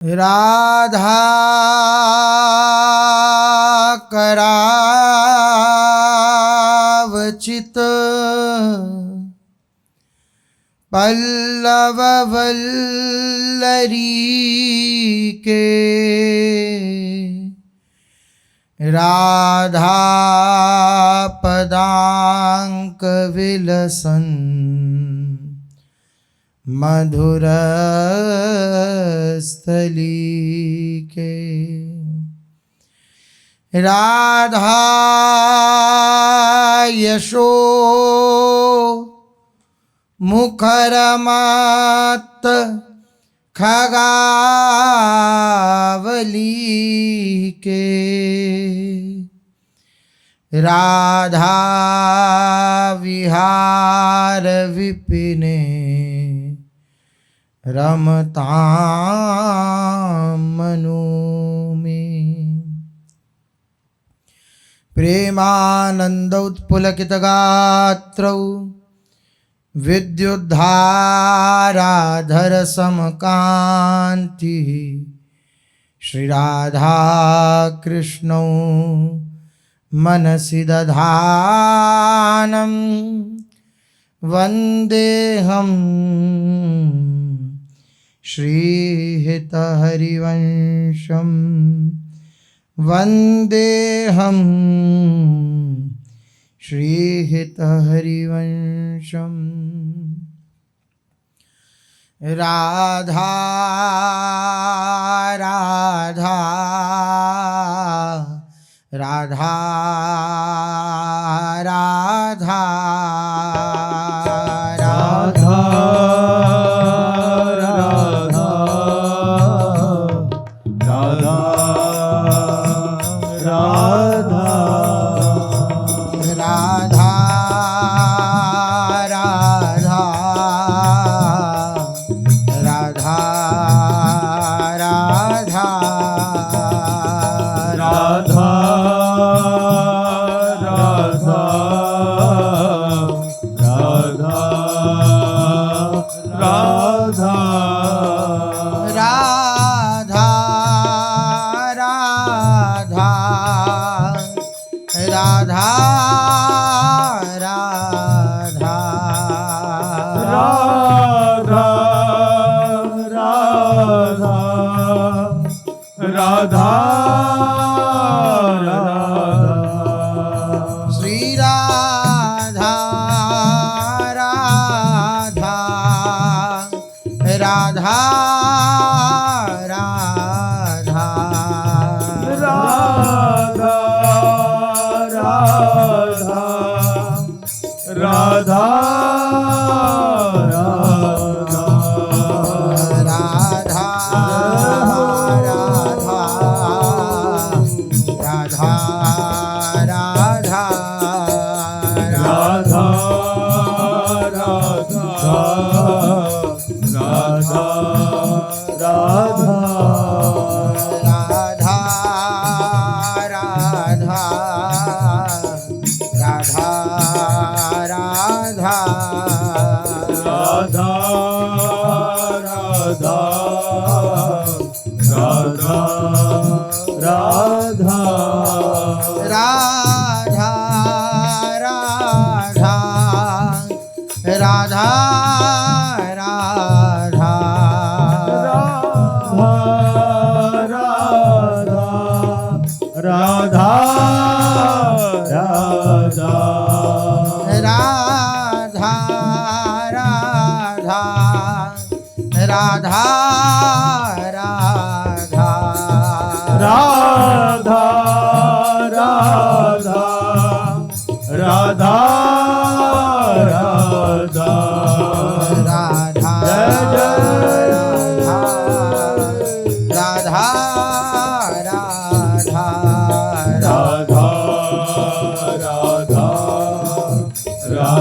राधा करावचित पल्लव वल्लरी के राधा पदांक विलसन मधुर स्थली के राधा यशो मुखरमत खगावली के राधा विहार विपिने रमता मनु में प्रेमानंद उत्पुलकित गात्रौ विद्युद्धाराधर समकांति श्री राधा कृष्णौ मनसि दधानं वन्देऽहं श्रीहितहरिवंशं वन्देऽहं श्रीहितहरिवंशं राधा राधा राधा राधा राधा राधा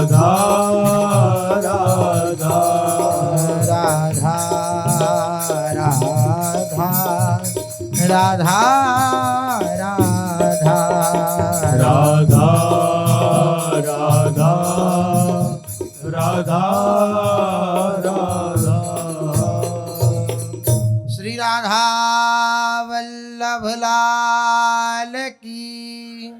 राधा राधा राधा राधा राधा श्री राधा वल्लभ लाल की,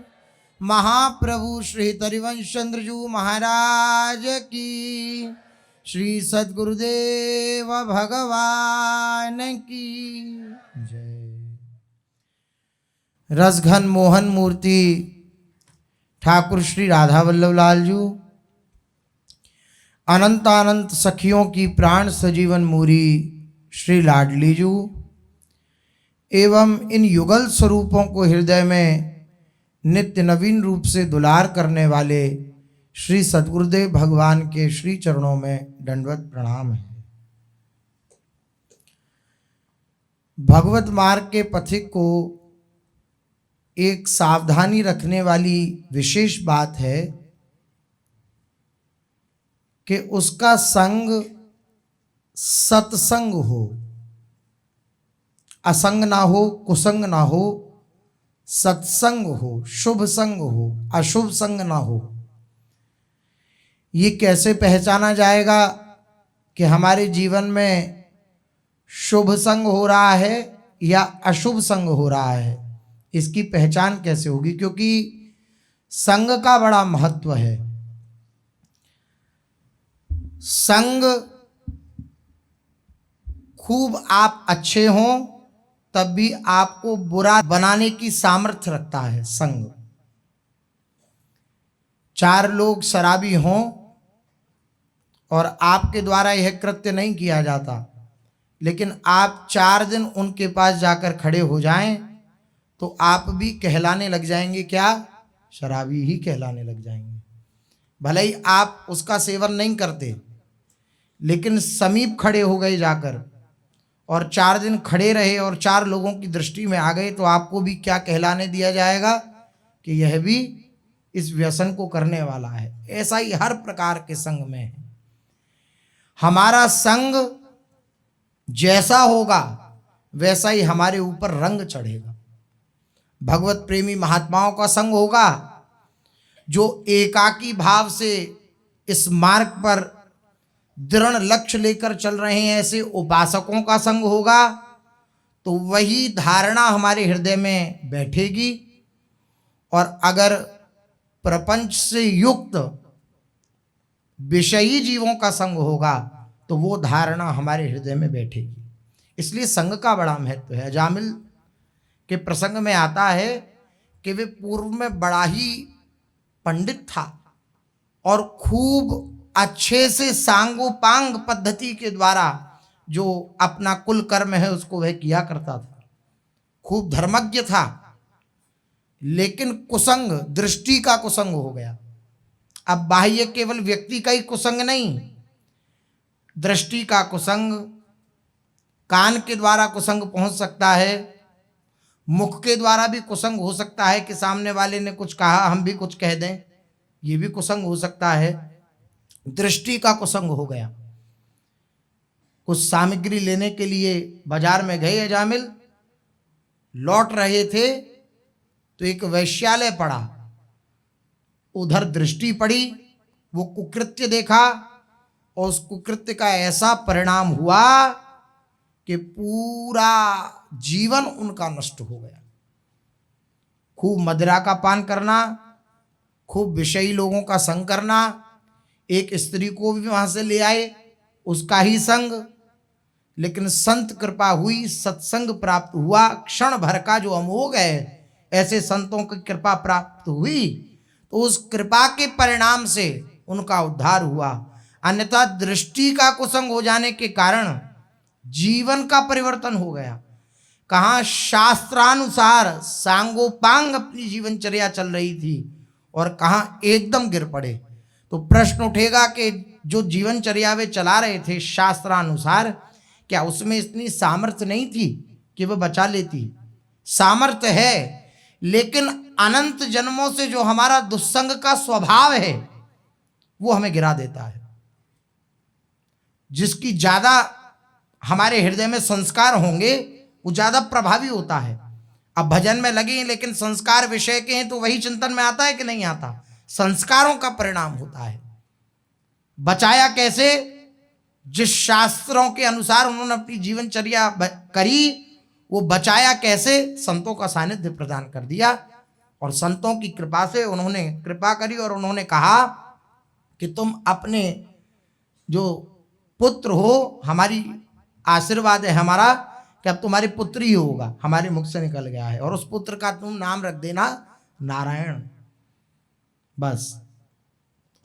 महाप्रभु श्री हरिवंश चंद्र जी महाराज की, श्री सद्गुरुदेव भगवान की जय। रसघन मोहन मूर्ति ठाकुर श्री राधा वल्लभ लाल जी, अनंतानंत सखियों की प्राण सजीवन मूरी श्री लाडली जी एवं इन युगल स्वरूपों को हृदय में नित्य नवीन रूप से दुलार करने वाले श्री सद्गुरुदेव भगवान के श्री चरणों में दंडवत प्रणाम है। भगवत मार्ग के पथिक को एक सावधानी रखने वाली विशेष बात है कि उसका संग सत्संग हो, असंग ना हो, कुसंग ना हो, सत्संग हो, शुभ संग हो, अशुभ संग ना हो। ये कैसे पहचाना जाएगा कि हमारे जीवन में शुभ संग हो रहा है या अशुभ संग हो रहा है? इसकी पहचान कैसे होगी? क्योंकि संग का बड़ा महत्व है। संग खूब आप अच्छे हों तब भी आपको बुरा बनाने की सामर्थ्य रखता है संग। चार लोग शराबी हों और आपके द्वारा यह कृत्य नहीं किया जाता, लेकिन आप 4 दिन उनके पास जाकर खड़े हो जाएं तो आप भी कहलाने लग जाएंगे, क्या? शराबी ही कहलाने लग जाएंगे। भले ही आप उसका सेवन नहीं करते, लेकिन समीप खड़े हो गए जाकर और 4 दिन खड़े रहे और 4 लोगों की दृष्टि में आ गए तो आपको भी क्या कहलाने दिया जाएगा कि यह भी इस व्यसन को करने वाला है। ऐसा ही हर प्रकार के संग में है। हमारा संग जैसा होगा वैसा ही हमारे ऊपर रंग चढ़ेगा। भगवत प्रेमी महात्माओं का संग होगा, जो एकाकी भाव से इस मार्ग पर दृढ़ लक्ष्य लेकर चल रहे हैं, ऐसे उपासकों का संग होगा, तो वही धारणा हमारे हृदय में बैठेगी। और अगर प्रपंच से युक्त विषयी जीवों का संग होगा तो वो धारणा हमारे हृदय में बैठेगी। इसलिए संग का बड़ा महत्व है। अजामिल के प्रसंग में आता है कि वे पूर्व में बड़ा ही पंडित था और खूब अच्छे से सांगोपांग पद्धति के द्वारा जो अपना कुल कर्म है उसको वह किया करता था। खूब धर्मज्ञ था, लेकिन कुसंग, दृष्टि का कुसंग हो गया। अब बाह्य केवल व्यक्ति का ही कुसंग नहीं, दृष्टि का कुसंग, कान के द्वारा कुसंग पहुंच सकता है, मुख के द्वारा भी कुसंग हो सकता है कि सामने वाले ने कुछ कहा हम भी कुछ कह दें, ये भी कुसंग हो सकता है। दृष्टि का कुसंग हो गया। कुछ सामग्री लेने के लिए बाजार में गए अजामिल, लौट रहे थे तो एक वैश्यालय पड़ा, उधर दृष्टि पड़ी, वो कुकृत्य देखा और उस कुकृत्य का ऐसा परिणाम हुआ कि पूरा जीवन उनका नष्ट हो गया। खूब मदिरा का पान करना, खूब विषयी लोगों का संग करना, एक स्त्री को भी वहां से ले आए, उसका ही संग, लेकिन संत कृपा हुई, सत्संग प्राप्त हुआ, क्षण भर का जो अमोघ है, ऐसे संतों की कृपा प्राप्त हुई तो उस कृपा के परिणाम से उनका उद्धार हुआ। अन्यथा दृष्टि का कुसंग हो जाने के कारण जीवन का परिवर्तन हो गया। कहाँ शास्त्रानुसार सांगोपांग अपनी जीवनचर्या चल रही थी और कहाँ एकदम गिर पड़े। तो प्रश्न उठेगा कि जो जीवनचर्या वे चला रहे थे शास्त्रानुसार, क्या उसमें इतनी सामर्थ्य नहीं थी कि वह बचा लेती? सामर्थ्य है, लेकिन अनंत जन्मों से जो हमारा दुस्संग का स्वभाव है वो हमें गिरा देता है। जिसकी ज्यादा हमारे हृदय में संस्कार होंगे वो ज्यादा प्रभावी होता है। अब भजन में लगे लेकिन संस्कार विषय के हैं तो वही चिंतन में आता है कि नहीं आता? संस्कारों का परिणाम होता है। बचाया कैसे? जिस शास्त्रों के अनुसार उन्होंने अपनी जीवनचर्या करी वो बचाया कैसे? संतों का सानिध्य प्रदान कर दिया और संतों की कृपा से उन्होंने कृपा करी और उन्होंने कहा कि तुम अपने जो पुत्र हो, हमारी आशीर्वाद है हमारा कि अब तुम्हारी पुत्र ही होगा, हमारे मुख से निकल गया है, और उस पुत्र का तुम नाम रख देना नारायण, बस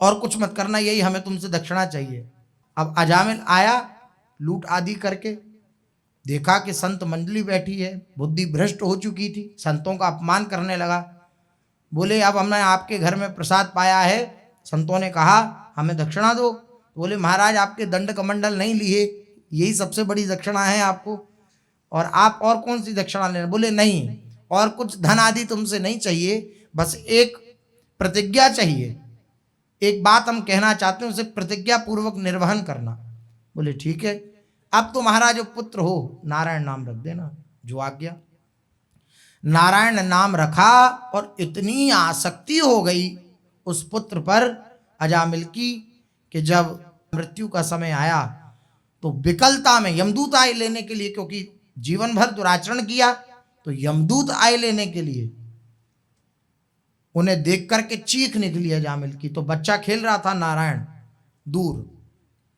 और कुछ मत करना, यही हमें तुमसे दक्षिणा चाहिए। अब अजामिल आया लूट आदि करके, देखा कि संत मंडली बैठी है, बुद्धि भ्रष्ट हो चुकी थी, संतों का अपमान करने लगा। बोले अब हमने आपके घर में प्रसाद पाया है, संतों ने कहा हमें दक्षिणा दो। बोले महाराज आपके दंड कमंडल नहीं लिए, यही सबसे बड़ी दक्षिणा है आपको, और आप और कौन सी दक्षिणा लेना? बोले नहीं, और कुछ धन आदि तुमसे नहीं चाहिए, बस एक प्रतिज्ञा चाहिए, एक बात हम कहना चाहते हैं, उसे प्रतिज्ञा पूर्वक निर्वहन करना। बोले ठीक है, अब तो महाराज पुत्र हो, नारायण नाम रख देना, जो आज्ञा। नारायण नाम रखा और इतनी आसक्ति हो गई उस पुत्र पर अजामिल की कि जब मृत्यु का समय आया तो विकलता में यमदूत आए लेने के लिए, क्योंकि जीवन भर दुराचरण किया, तो यमदूत आए लेने के लिए उन्हें देख करके चीख निकली अजामिल की। तो बच्चा खेल रहा था नारायण दूर,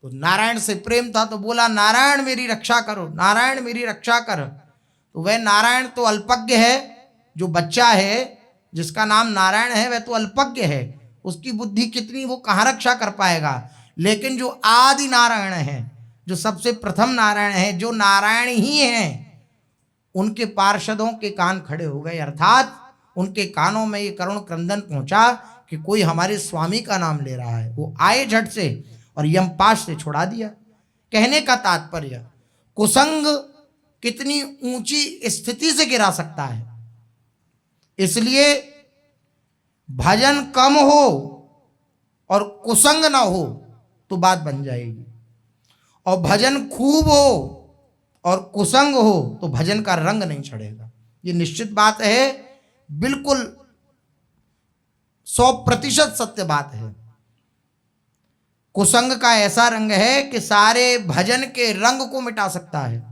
तो नारायण से प्रेम था, तो बोला नारायण मेरी रक्षा करो, नारायण मेरी रक्षा कर। तो वह नारायण तो अल्पज्ञ है, जो बच्चा है जिसका नाम नारायण है वह तो अल्पज्ञ है, उसकी बुद्धि कितनी, वो कहाँ रक्षा कर पाएगा। लेकिन जो आदि नारायण है, जो सबसे प्रथम नारायण है, जो नारायण ही है, उनके पार्षदों के कान खड़े हो गए, अर्थात उनके कानों में ये करुण क्रंदन पहुंचा कि कोई हमारे स्वामी का नाम ले रहा है। वो आए झट से और यमपाश से छुड़ा दिया। कहने का तात्पर्य, कुसंग कितनी ऊंची स्थिति से गिरा सकता है, इसलिए भजन कम हो और कुसंग ना हो तो बात बन जाएगी, और भजन खूब हो और कुसंग हो तो भजन का रंग नहीं चढ़ेगा। ये निश्चित बात है, बिल्कुल 100% सत्य बात है। कुसंग का ऐसा रंग है कि सारे भजन के रंग को मिटा सकता है,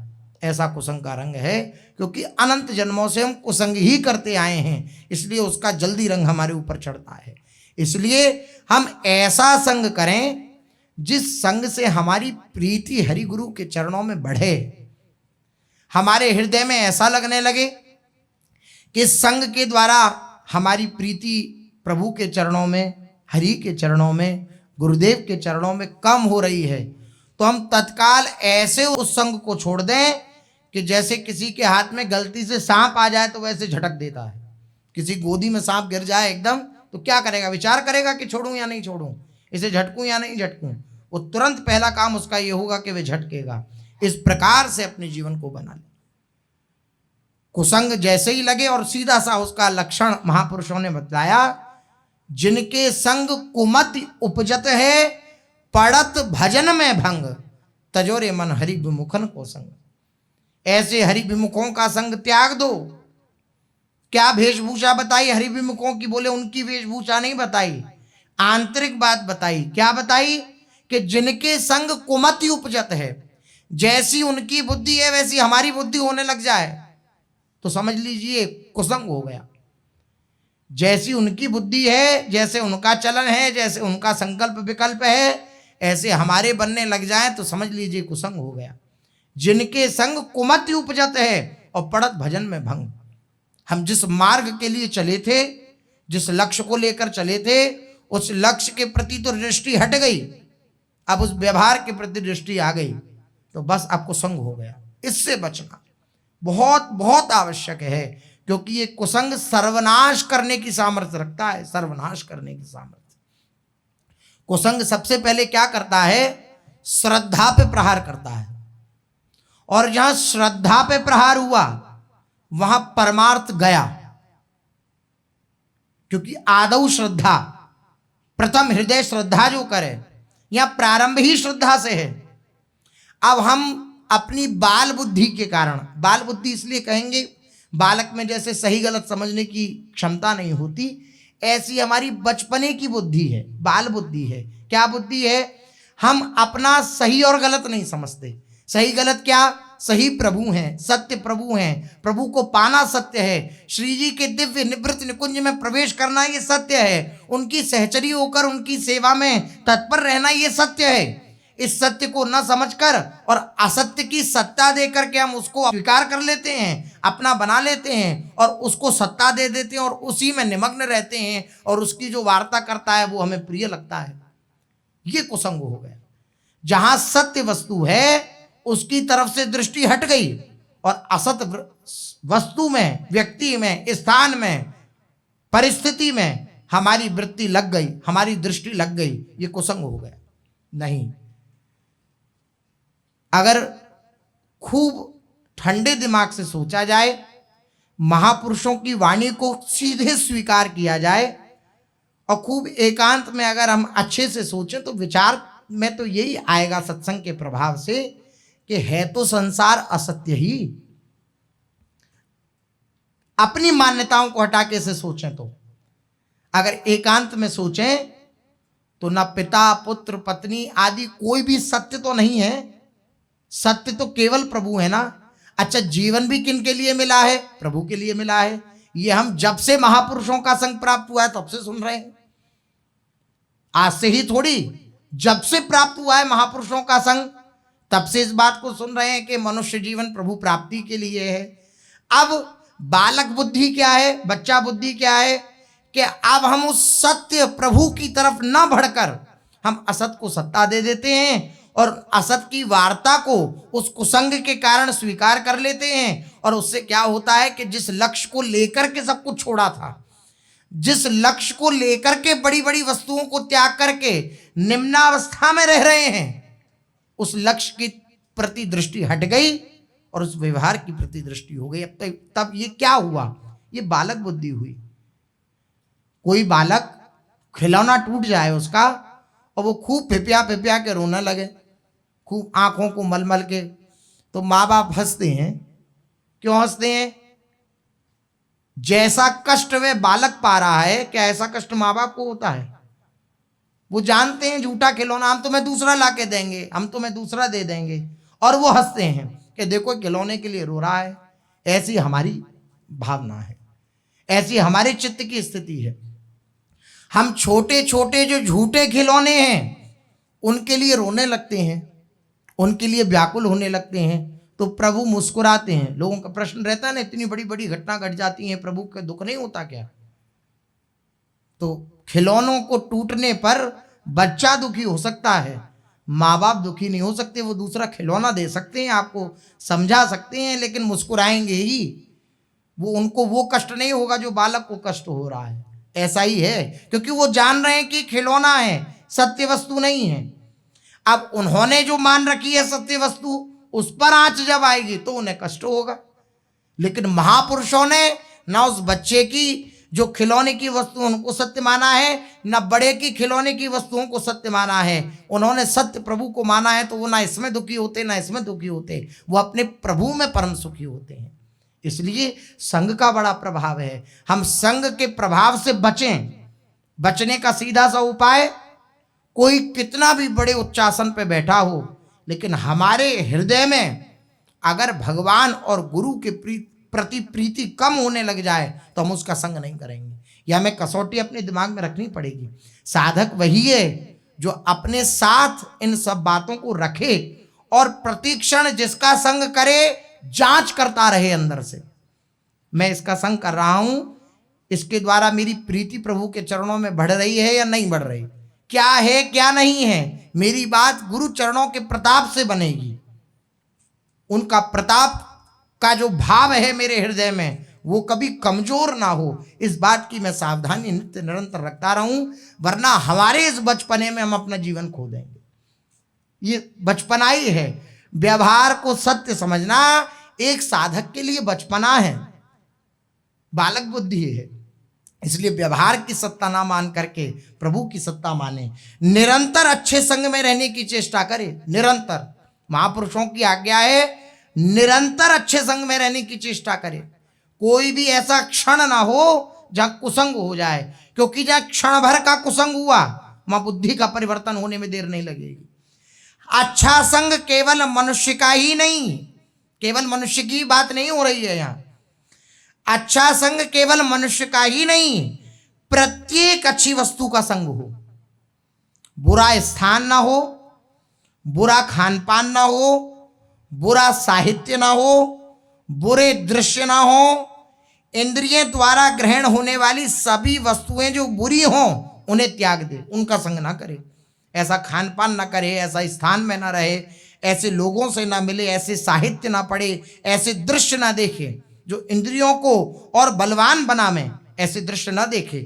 ऐसा कुसंग का रंग है, क्योंकि अनंत जन्मों से हम कुसंग ही करते आए हैं, इसलिए उसका जल्दी रंग हमारे ऊपर चढ़ता है। इसलिए हम ऐसा संग करें जिस संग से हमारी प्रीति हरि गुरु के चरणों में बढ़े, हमारे हृदय में ऐसा लगने लगे कि संग के द्वारा हमारी प्रीति प्रभु के चरणों में, हरि के चरणों में, गुरुदेव के चरणों में कम हो रही है, तो हम तत्काल ऐसे उस संग को छोड़ दें कि जैसे किसी के हाथ में गलती से सांप आ जाए तो वैसे झटक देता है। किसी गोदी में सांप गिर जाए एकदम, तो क्या करेगा? विचार करेगा कि छोड़ूं या नहीं छोड़ूं, इसे झटकूं या नहीं झटकूं। वो तुरंत पहला काम उसका ये होगा कि वह झटकेगा। इस प्रकार से अपने जीवन को बना ले। कुसंग जैसे ही लगे, और सीधा सा उसका लक्षण महापुरुषों ने बताया, जिनके संग कुमति उपजत है, पड़त भजन में भंग, तजोरे मन हरि विमुखन को संग। ऐसे हरि विमुखों का संग त्याग दो। क्या वेशभूषा बताई हरि विमुखों की? बोले उनकी वेशभूषा नहीं बताई, आंतरिक बात बताई। क्या बताई? कि जिनके संग कुमति उपजत है, जैसी उनकी बुद्धि है वैसी हमारी बुद्धि होने लग जाए तो समझ लीजिए कुसंग हो गया। जैसी उनकी बुद्धि है, जैसे उनका चलन है, जैसे उनका संकल्प विकल्प है, ऐसे हमारे बनने लग जाए तो समझ लीजिए कुसंग हो गया। जिनके संग कुमति उपजत है और पड़त भजन में भंग। हम जिस मार्ग के लिए चले थे, जिस लक्ष्य को लेकर चले थे, उस लक्ष्य के प्रति तो दृष्टि हट गई, अब उस व्यवहार के प्रति दृष्टि आ गई, तो बस अब कुसंग हो गया। इससे बचना बहुत बहुत आवश्यक है, क्योंकि ये कुसंग सर्वनाश करने की सामर्थ्य रखता है, सर्वनाश करने की सामर्थ्य। कुसंग सबसे पहले क्या करता है? श्रद्धा पे प्रहार करता है, और जहां श्रद्धा पे प्रहार हुआ वहां परमार्थ गया, क्योंकि आदौ श्रद्धा, प्रथम हृदय श्रद्धा जो करे, यहां प्रारंभ ही श्रद्धा से है। अब हम अपनी बाल बुद्धि के कारण, बाल बुद्धि इसलिए कहेंगे, बालक में जैसे सही गलत समझने की क्षमता नहीं होती, ऐसी हमारी बचपने की बुद्धि है, बाल बुद्धि है। क्या बुद्धि है? हम अपना सही और गलत नहीं समझते। सही गलत क्या? सही प्रभु हैं, सत्य प्रभु हैं। प्रभु को पाना सत्य है, श्री जी के दिव्य निवृत्त निकुंज में प्रवेश करना ये सत्य है, उनकी सहचरी होकर उनकी सेवा में तत्पर रहना ये सत्य है। इस सत्य को न समझकर और असत्य की सत्ता दे करके हम उसको स्वीकार कर लेते हैं, अपना बना लेते हैं और उसको सत्ता दे देते हैं और उसी में निमग्न रहते हैं और उसकी जो वार्ता करता है वो हमें प्रिय लगता है। ये कुसंग हो गया। जहां सत्य वस्तु है उसकी तरफ से दृष्टि हट गई और असत वस्तु में, व्यक्ति में, स्थान में, परिस्थिति में हमारी वृत्ति लग गई, हमारी दृष्टि लग गई, ये कुसंग हो गया। नहीं, अगर खूब ठंडे दिमाग से सोचा जाए, महापुरुषों की वाणी को सीधे स्वीकार किया जाए और खूब एकांत में अगर हम अच्छे से सोचें तो विचार में तो यही आएगा सत्संग के प्रभाव से कि है तो संसार असत्य ही। अपनी मान्यताओं को हटा के से सोचें तो, अगर एकांत में सोचें तो ना पिता, पुत्र, पत्नी आदि कोई भी सत्य तो नहीं है। सत्य तो केवल प्रभु है ना। अच्छा, जीवन भी किन के लिए मिला है? प्रभु के लिए मिला है। ये हम जब से महापुरुषों का संग प्राप्त हुआ है तब से सुन रहे हैं, आज से ही थोड़ी। जब से प्राप्त हुआ है महापुरुषों का संग तब से इस बात को सुन रहे हैं कि मनुष्य जीवन प्रभु प्राप्ति के लिए है। अब बालक बुद्धि क्या है, बच्चा बुद्धि क्या है कि अब हम उस सत्य प्रभु की तरफ न बढ़कर हम असत को सत्ता दे देते हैं और असत की वार्ता को उस कुसंग के कारण स्वीकार कर लेते हैं। और उससे क्या होता है कि जिस लक्ष्य को लेकर के सब कुछ छोड़ा था, जिस लक्ष्य को लेकर के बड़ी बड़ी वस्तुओं को त्याग करके निम्नावस्था में रह रहे हैं, उस लक्ष्य की प्रति दृष्टि हट गई और उस व्यवहार की प्रति दृष्टि हो गई। अब तब ये क्या हुआ? ये बालक बुद्धि हुई। कोई बालक खिलौना टूट जाए उसका और वो खूब पिपिया पिपिया के रोने लगे, खूब आंखों को मलमल के, तो माँ बाप हंसते हैं। क्यों हंसते हैं? जैसा कष्ट वे बालक पा रहा है, क्या ऐसा कष्ट माँ बाप को होता है? वो जानते हैं झूठा खिलौना, हम तुम्हें दूसरा ला के देंगे, हम तुम्हें दूसरा दे देंगे, और वो हंसते हैं कि देखो खिलौने के लिए रो रहा है। ऐसी हमारी भावना है, ऐसी हमारे चित्त की स्थिति है। हम छोटे छोटे जो झूठे खिलौने हैं उनके लिए रोने लगते हैं, उनके लिए व्याकुल होने लगते हैं, तो प्रभु मुस्कुराते हैं। लोगों का प्रश्न रहता है ना, इतनी बड़ी बड़ी घटना घट जाती है, प्रभु का दुख नहीं होता क्या? तो खिलौनों को टूटने पर बच्चा दुखी हो सकता है, माँ बाप दुखी नहीं हो सकते। वो दूसरा खिलौना दे सकते हैं, आपको समझा सकते हैं, लेकिन मुस्कुराएंगे ही। वो उनको वो कष्ट नहीं होगा जो बालक को कष्ट हो रहा है। ऐसा ही है, क्योंकि वो जान रहे हैं कि खिलौना है, सत्य वस्तु नहीं है। अब उन्होंने जो मान रखी है सत्य वस्तु, उस पर आंच जब आएगी तो उन्हें कष्ट होगा। लेकिन महापुरुषों ने ना उस बच्चे की जो खिलौने की वस्तु उनको सत्य माना है, न बड़े की खिलौने की वस्तुओं को सत्य माना है। उन्होंने सत्य प्रभु को माना है, तो वो ना इसमें दुखी होते ना इसमें दुखी होते, वो अपने प्रभु में परम सुखी होते हैं। इसलिए संग का बड़ा प्रभाव है। हम संग के प्रभाव से बचें। बचने का सीधा सा उपाय, कोई कितना भी बड़े उच्चासन पे बैठा हो, लेकिन हमारे हृदय में अगर भगवान और गुरु के प्रति प्रीति कम होने लग जाए तो हम उसका संग नहीं करेंगे। यह हमें कसौटी अपने दिमाग में रखनी पड़ेगी। साधक वही है जो अपने साथ इन सब बातों को रखे और प्रतिक्षण जिसका संग करे जांच करता रहे अंदर से, मैं इसका संग कर रहा हूं, इसके द्वारा मेरी प्रीति प्रभु के चरणों में बढ़ रही है या नहीं बढ़ रही, क्या है क्या नहीं है। मेरी बात गुरु चरणों के प्रताप से बनेगी, उनका प्रताप का जो भाव है मेरे हृदय में वो कभी कमजोर ना हो, इस बात की मैं सावधानी नित्य निरंतर रखता रहूं, वरना हमारे इस बचपने में हम अपना जीवन खो देंगे। ये बचपना ही है। व्यवहार को सत्य समझना एक साधक के लिए बचपना है, बालक बुद्धि है। इसलिए व्यवहार की सत्ता ना मान करके प्रभु की सत्ता माने, निरंतर अच्छे संग में रहने की चेष्टा करे। निरंतर महापुरुषों की आज्ञा है, निरंतर अच्छे संग में रहने की चेष्टा करे। कोई भी ऐसा क्षण ना हो जहां कुसंग हो जाए, क्योंकि जहां क्षण भर का कुसंग हुआ वहां बुद्धि का परिवर्तन होने में देर नहीं लगेगी। अच्छा संग केवल मनुष्य का ही नहीं, केवल मनुष्य की बात नहीं हो रही है यहाँ। अच्छा संग केवल मनुष्य का ही नहीं, प्रत्येक अच्छी वस्तु का संग हो। बुरा स्थान ना हो, बुरा खान पान ना हो, बुरा साहित्य ना हो, बुरे दृश्य ना हो, इंद्रियों द्वारा ग्रहण होने वाली सभी वस्तुएं जो बुरी हों उन्हें त्याग दे, उनका संग ना करे। ऐसा खान पान ना करे, ऐसा स्थान में ना रहे, ऐसे लोगों से ना मिले, ऐसे साहित्य ना पढ़े, ऐसे दृश्य ना देखे जो इंद्रियों को और बलवान बनावे, ऐसे दृश्य ना देखे।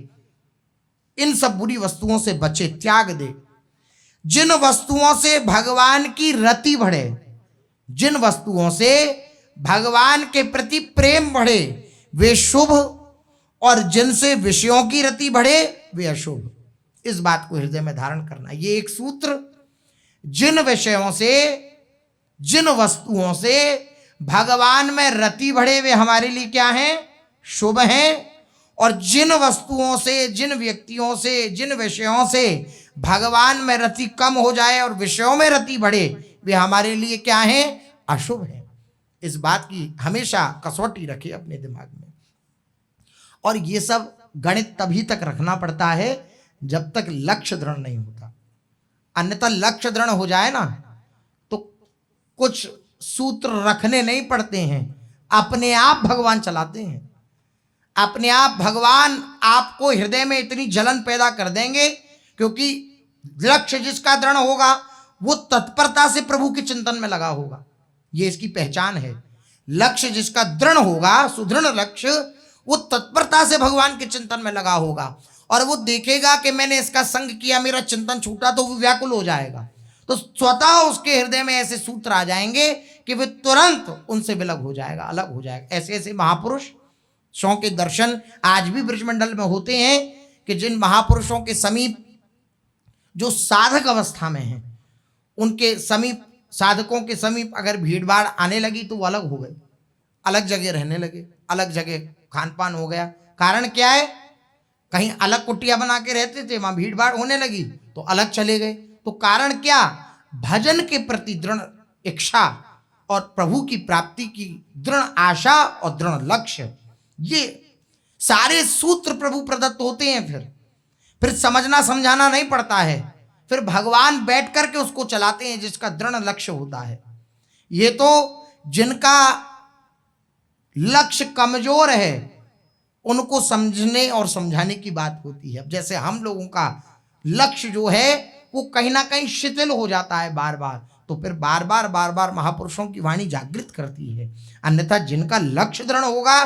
इन सब बुरी वस्तुओं से बचे, त्याग दे। जिन वस्तुओं से भगवान की रति बढ़े, जिन वस्तुओं से भगवान के प्रति प्रेम बढ़े वे शुभ, और जिनसे विषयों की रति बढ़े वे अशुभ। इस बात को हृदय में धारण करना। ये एक सूत्र, जिन विषयों से, जिन वस्तुओं से भगवान में रति बढ़े वे हमारे लिए क्या हैं? शुभ हैं। और जिन वस्तुओं से, जिन व्यक्तियों से, जिन विषयों से भगवान में रति कम हो जाए और विषयों में रति बढ़े वे हमारे लिए क्या हैं? अशुभ है। इस बात की हमेशा कसौटी रखे अपने दिमाग में। और ये सब गणित तभी तक रखना पड़ता है जब तक लक्ष्य दृढ़ नहीं होता। अन्यथा लक्ष्य दृढ़ हो जाए ना तो कुछ सूत्र रखने नहीं पड़ते हैं, अपने आप भगवान चलाते हैं। अपने आप भगवान आपको हृदय में इतनी जलन पैदा कर देंगे, क्योंकि लक्ष्य जिसका दृढ़ होगा वो तत्परता से प्रभु के चिंतन में लगा होगा। ये इसकी पहचान है। लक्ष्य जिसका दृढ़ होगा, सुदृढ़ लक्ष्य, वो तत्परता से भगवान के चिंतन में लगा होगा। और वो देखेगा कि मैंने इसका संग किया, मेरा चिंतन छूटा, तो वो व्याकुल हो जाएगा। तो स्वतः उसके हृदय में ऐसे सूत्र आ जाएंगे कि वे तुरंत उनसे विलग हो जाएगा, अलग हो जाएगा। ऐसे ऐसे महापुरुषों के दर्शन आज भी ब्रजमंडल में होते हैं कि जिन महापुरुषों के समीप जो साधक अवस्था में हैं, उनके समीप, साधकों के समीप अगर भीड़ भाड़ आने लगी तो वो अलग हो गए, अलग जगह रहने लगे, अलग जगह खान पान हो गया। कारण क्या है? कहीं अलग कुटिया बना के रहते थे, वहां भीड़ भाड़ होने लगी तो अलग चले गए। तो कारण क्या? भजन के प्रति दृढ़ इच्छा और प्रभु की प्राप्ति की दृढ़ आशा और दृढ़ लक्ष्य, ये सारे सूत्र प्रभु प्रदत्त होते हैं। फिर समझना समझाना नहीं पड़ता है, फिर भगवान बैठ करके उसको चलाते हैं जिसका दृढ़ लक्ष्य होता है। ये तो जिनका लक्ष्य कमजोर है उनको समझने और समझाने की बात होती है। अब जैसे हम लोगों का लक्ष्य जो है वो कहीं ना कहीं शिथिल हो जाता है बार बार, तो फिर बार बार महापुरुषों की वाणी जागृत करती है। अन्यथा जिनका लक्ष्य दृढ़ होगा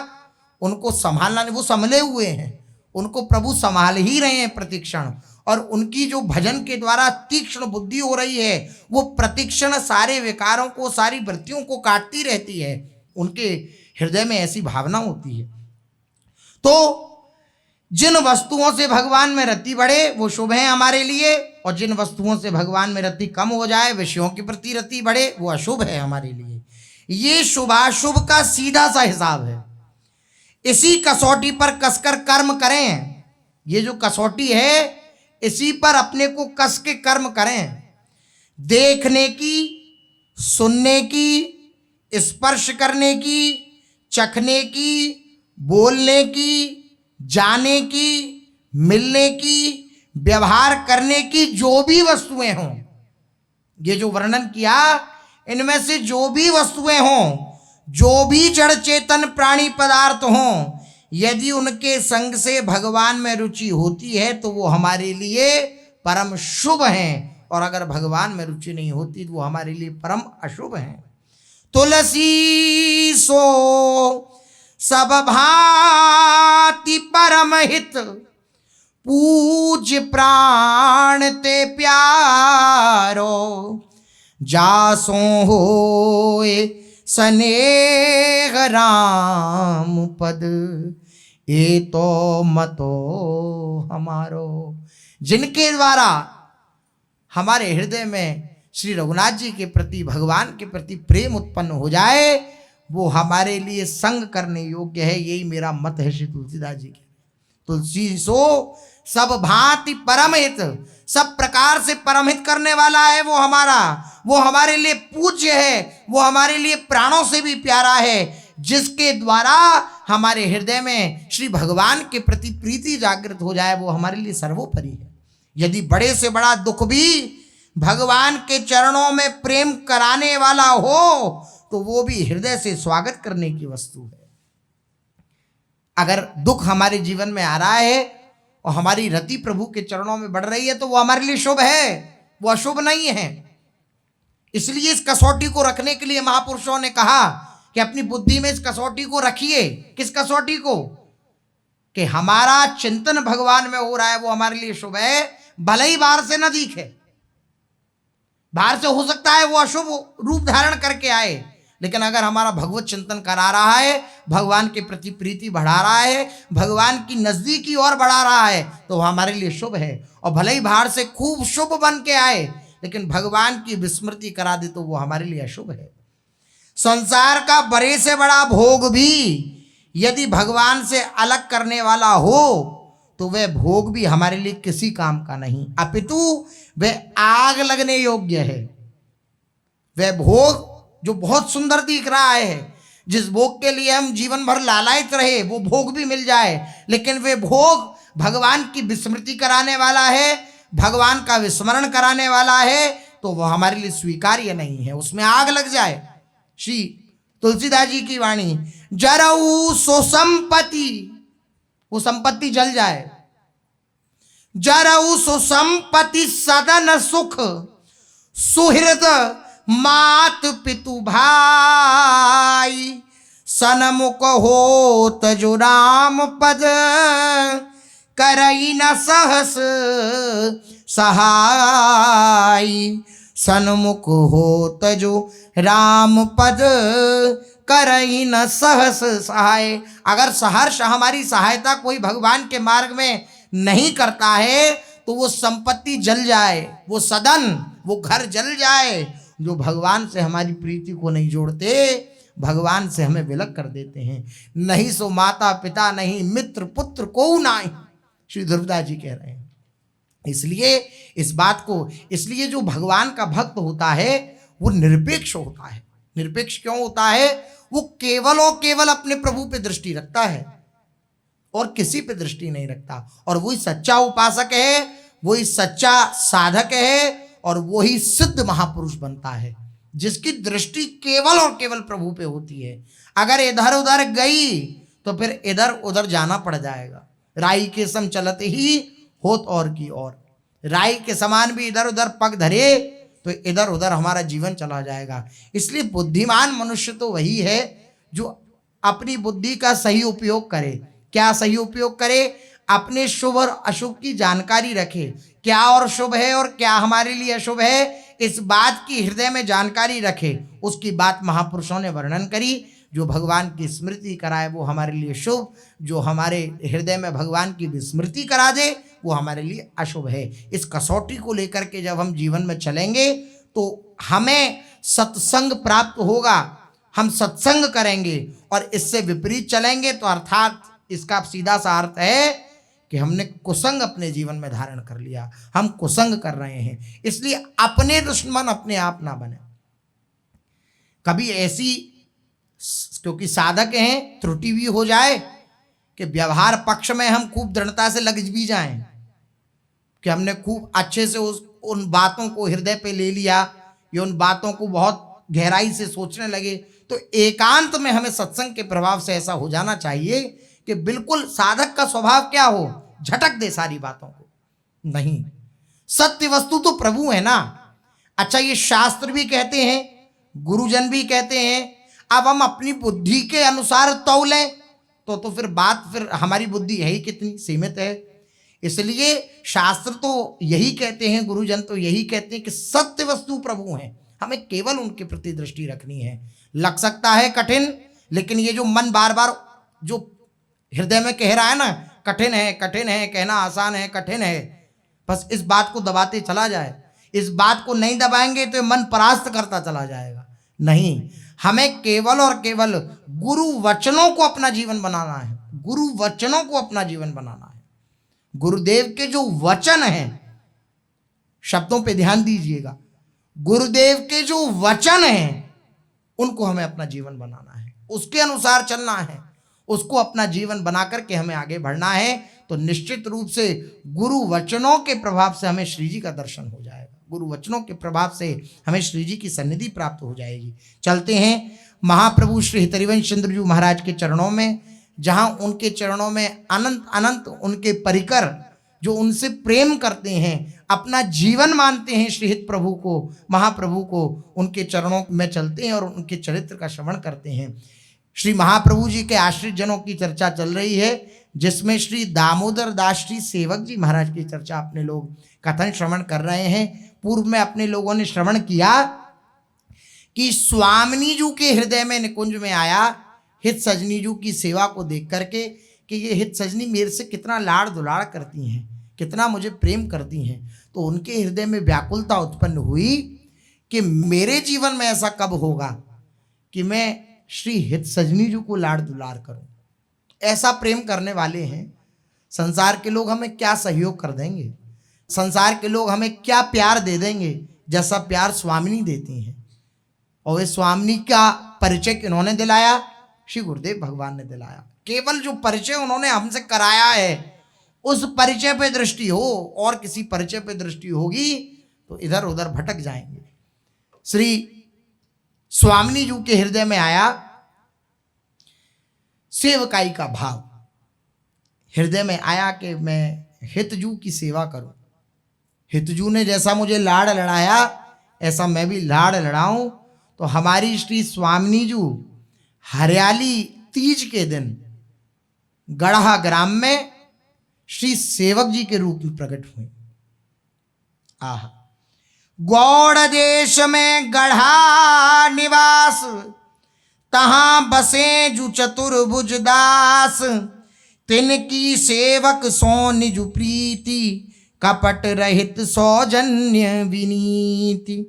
उनको संभालना नहीं, वो संभले हुए हैं, उनको प्रभु संभाल ही रहे हैं प्रतिक्षण। और उनकी जो भजन के द्वारा तीक्ष्ण बुद्धि हो रही है वो प्रतिक्षण सारे विकारों को, सारी वृत्तियों को काटती रहती है। उनके हृदय में ऐसी भावना होती है। तो जिन वस्तुओं से भगवान में रति बढ़े वो शुभ है हमारे लिए, और जिन वस्तुओं से भगवान में रति कम हो जाए, विषयों के प्रति रति बढ़े, वो अशुभ है हमारे लिए। ये शुभाशुभ का सीधा सा हिसाब है। इसी कसौटी पर कसकर कर्म करें। ये जो कसौटी है इसी पर अपने को कस के कर्म करें। देखने की, सुनने की, स्पर्श करने की, चखने की, बोलने की, जाने की, मिलने की, व्यवहार करने की जो भी वस्तुएं हों, ये जो वर्णन किया, इनमें से जो भी वस्तुएं हों, जो भी जड़ चेतन प्राणी पदार्थ हों, यदि उनके संग से भगवान में रुचि होती है तो वो हमारे लिए परम शुभ हैं, और अगर भगवान में रुचि नहीं होती तो वो हमारे लिए परम अशुभ हैं। तुलसी सो सब भांति परम हित, पूज प्राण ते प्यारो, जासो होए स्नेह राम पद, ए तो मतो हमारो। जिनके द्वारा हमारे हृदय में श्री रघुनाथ जी के प्रति, भगवान के प्रति प्रेम उत्पन्न हो जाए, वो हमारे लिए संग करने योग्य है। यही मेरा मत है श्री तुलसीदास जी के। तुलसी सो सब भांति परमहित, सब प्रकार से परमहित करने वाला है वो हमारा, वो हमारे लिए पूज्य है, वो हमारे लिए प्राणों से भी प्यारा है, जिसके द्वारा हमारे हृदय में श्री भगवान के प्रति प्रीति जागृत हो जाए, वो हमारे लिए सर्वोपरि है। यदि बड़े से बड़ा दुख भी भगवान के चरणों में प्रेम कराने वाला हो तो वो भी हृदय से स्वागत करने की वस्तु है। अगर दुख हमारे जीवन में आ रहा है और हमारी रति प्रभु के चरणों में बढ़ रही है तो वो हमारे लिए शुभ है, वो अशुभ नहीं है। इसलिए इस कसौटी को रखने के लिए महापुरुषों ने कहा कि अपनी बुद्धि में इस कसौटी को रखिए। किस कसौटी को? कि हमारा चिंतन भगवान में हो रहा है वो हमारे लिए शुभ है, भले ही बाहर से न दिखे। बाहर से हो सकता है वो अशुभ रूप धारण करके आए, लेकिन अगर हमारा भगवत चिंतन करा रहा है, भगवान के प्रति प्रीति बढ़ा रहा है, भगवान की नजदीकी और बढ़ा रहा है, तो वह हमारे लिए शुभ है। और भले ही बाहर से खूब शुभ बन के आए, लेकिन भगवान की विस्मृति करा दे तो वो हमारे लिए अशुभ है। संसार का बड़े से बड़ा भोग भी यदि भगवान से अलग करने वाला हो तो वह भोग भी हमारे लिए किसी काम का नहीं, अपितु वह आग लगने योग्य है। वह भोग जो बहुत सुंदर दिख रहा है, जिस भोग के लिए हम जीवन भर लालायित रहे, वो भोग भी मिल जाए, लेकिन वे भोग भगवान की विस्मृति कराने वाला है, भगवान का विस्मरण कराने वाला है, तो वह हमारे लिए स्वीकार्य नहीं है, उसमें आग लग जाए। श्री तुलसीदास जी की वाणी, जरऊ सो संपत्ति, वो संपत्ति जल जाए। जरऊ सो संपत्ति सदन सुख, सुहृद मात पितु भाई, सनमुख होत जो राम पद, करई न सहस सहाय। सन्मुख होत जो राम पद, करई न सहस सहाय। अगर सहर्ष हमारी सहायता कोई भगवान के मार्ग में नहीं करता है तो वो संपत्ति जल जाए, वो सदन, वो घर जल जाए। जो भगवान से हमारी प्रीति को नहीं जोड़ते, भगवान से हमें विलग कर देते हैं। नहीं सो माता पिता नहीं, मित्र पुत्र को नहीं, श्री ध्रुवदास जी कह रहे हैं। इसलिए इस बात को, इसलिए जो भगवान का भक्त होता है वो निरपेक्ष होता है। निरपेक्ष क्यों होता है? वो केवल और केवल अपने प्रभु पे दृष्टि रखता है और किसी पे दृष्टि नहीं रखता। और वही सच्चा उपासक है, वही सच्चा साधक है, और वही सिद्ध महापुरुष बनता है जिसकी दृष्टि केवल और केवल प्रभु पे होती है। अगर इधर उधर गई तो फिर इधर उधर जाना पड़ जाएगा। राई के सम चलत ही होत और की और, राई के समान भी इधर उधर पग धरे तो इधर उधर हमारा जीवन चला जाएगा। इसलिए बुद्धिमान मनुष्य तो वही है जो अपनी बुद्धि का सही उपयोग करे। क्या सही उपयोग करे? अपने शुभ और अशुभ की जानकारी रखे, क्या और शुभ है और क्या हमारे लिए अशुभ है, इस बात की हृदय में जानकारी रखे। उसकी बात महापुरुषों ने वर्णन करी। जो भगवान की स्मृति कराए वो हमारे लिए शुभ, जो हमारे हृदय में भगवान की विस्मृति करा दे वो हमारे लिए अशुभ है। इस कसौटी को लेकर के जब हम जीवन में चलेंगे तो हमें सत्संग प्राप्त होगा, हम सत्संग करेंगे। और इससे विपरीत चलेंगे तो अर्थात इसका सीधा सा अर्थ है कि हमने कुसंग अपने जीवन में धारण कर लिया, हम कुसंग कर रहे हैं। इसलिए अपने दुश्मन अपने आप ना बने। कभी ऐसी, क्योंकि साधक हैं, त्रुटि भी हो जाए कि व्यवहार पक्ष में हम खूब दृढ़ता से लग भी जाएं कि हमने खूब अच्छे से उन बातों को हृदय पे ले लिया या उन बातों को बहुत गहराई से सोचने लगे, तो एकांत में हमें सत्संग के प्रभाव से ऐसा हो जाना चाहिए कि बिल्कुल साधक का स्वभाव क्या हो, झटक दे सारी बातों को। नहीं, सत्य वस्तु तो प्रभु है ना। अच्छा, ये शास्त्र भी कहते हैं, गुरुजन भी कहते हैं। अब हम अपनी बुद्धि के अनुसार तौलें तो फिर बात, फिर हमारी बुद्धि है ही कितनी सीमित है। इसलिए शास्त्र तो यही कहते हैं, गुरुजन तो यही कहते हैं कि सत्य वस्तु प्रभु हैं, हमें केवल उनके प्रति दृष्टि रखनी है। लग सकता है कठिन, लेकिन ये जो मन बार बार जो हृदय में कह रहा है ना, कठिन है, कठिन है, कहना आसान है, कठिन है, बस इस बात को दबाते चला जाए। इस बात को नहीं दबाएंगे तो मन परास्त करता चला जाएगा। नहीं, हमें केवल और केवल गुरु वचनों को अपना जीवन बनाना है, गुरु वचनों को अपना जीवन बनाना है। गुरुदेव के जो वचन हैं, शब्दों पे ध्यान दीजिएगा, गुरुदेव के जो वचन हैं उनको हमें अपना जीवन बनाना है, उसके अनुसार चलना है, उसको अपना जीवन बना करके हमें आगे बढ़ना है। तो निश्चित रूप से गुरु वचनों के प्रभाव से हमें श्री जी का दर्शन हो जाएगा, गुरु वचनों के प्रभाव से हमें श्री जी की सन्निधि प्राप्त हो जाएगी। चलते हैं महाप्रभु श्री हितरिवंश चंद्र जी महाराज के चरणों में, जहां उनके चरणों में अनंत अनंत उनके परिकर जो उनसे प्रेम करते हैं, अपना जीवन मानते हैं श्री हित प्रभु को, महाप्रभु को, उनके चरणों में चलते हैं और उनके चरित्र का श्रवण करते हैं। श्री महाप्रभु जी के आश्रित जनों की चर्चा चल रही है, जिसमें श्री दामोदर दास जी सेवक जी महाराज की चर्चा अपने लोग कथन श्रवण कर रहे हैं। पूर्व में अपने लोगों ने श्रवण किया कि स्वामिनी जी के हृदय में निकुंज में आया हित सजनी जी की सेवा को देख करके कि ये हित सजनी मेरे से कितना लाड़ दुलाड़ करती हैं, कितना मुझे प्रेम करती हैं। तो उनके हृदय में व्याकुलता उत्पन्न हुई कि मेरे जीवन में ऐसा कब होगा कि मैं श्री हित सजनी जी को लाड़ दुलार करूं। ऐसा प्रेम करने वाले हैं, संसार के लोग हमें क्या सहयोग कर देंगे, संसार के लोग हमें क्या प्यार दे देंगे जैसा प्यार स्वामिनी देती हैं। और वे स्वामिनी का परिचय किन्होंने दिलाया? श्री गुरुदेव भगवान ने दिलाया। केवल जो परिचय उन्होंने हमसे कराया है उस परिचय पे दृष्टि हो, और किसी परिचय पे दृष्टि होगी तो इधर उधर भटक जाएंगे। श्री स्वामिनी जी के हृदय में आया सेवकाई का भाव, हृदय में आया कि मैं हितजू की सेवा करूं। हितजू ने जैसा मुझे लाड़ लड़ाया ऐसा मैं भी लाड़ लड़ाऊं। तो हमारी श्री स्वामिनी जी हरियाली तीज के दिन गढ़ा ग्राम में श्री सेवक जी के रूप में प्रकट हुई। आहा, गौड़ देश में गढ़ा निवास, तहां बसे जु चतुर्भुज दास, तिनकी सेवक सो निज प्रीति, कपट रहित सौजन्य विनीति।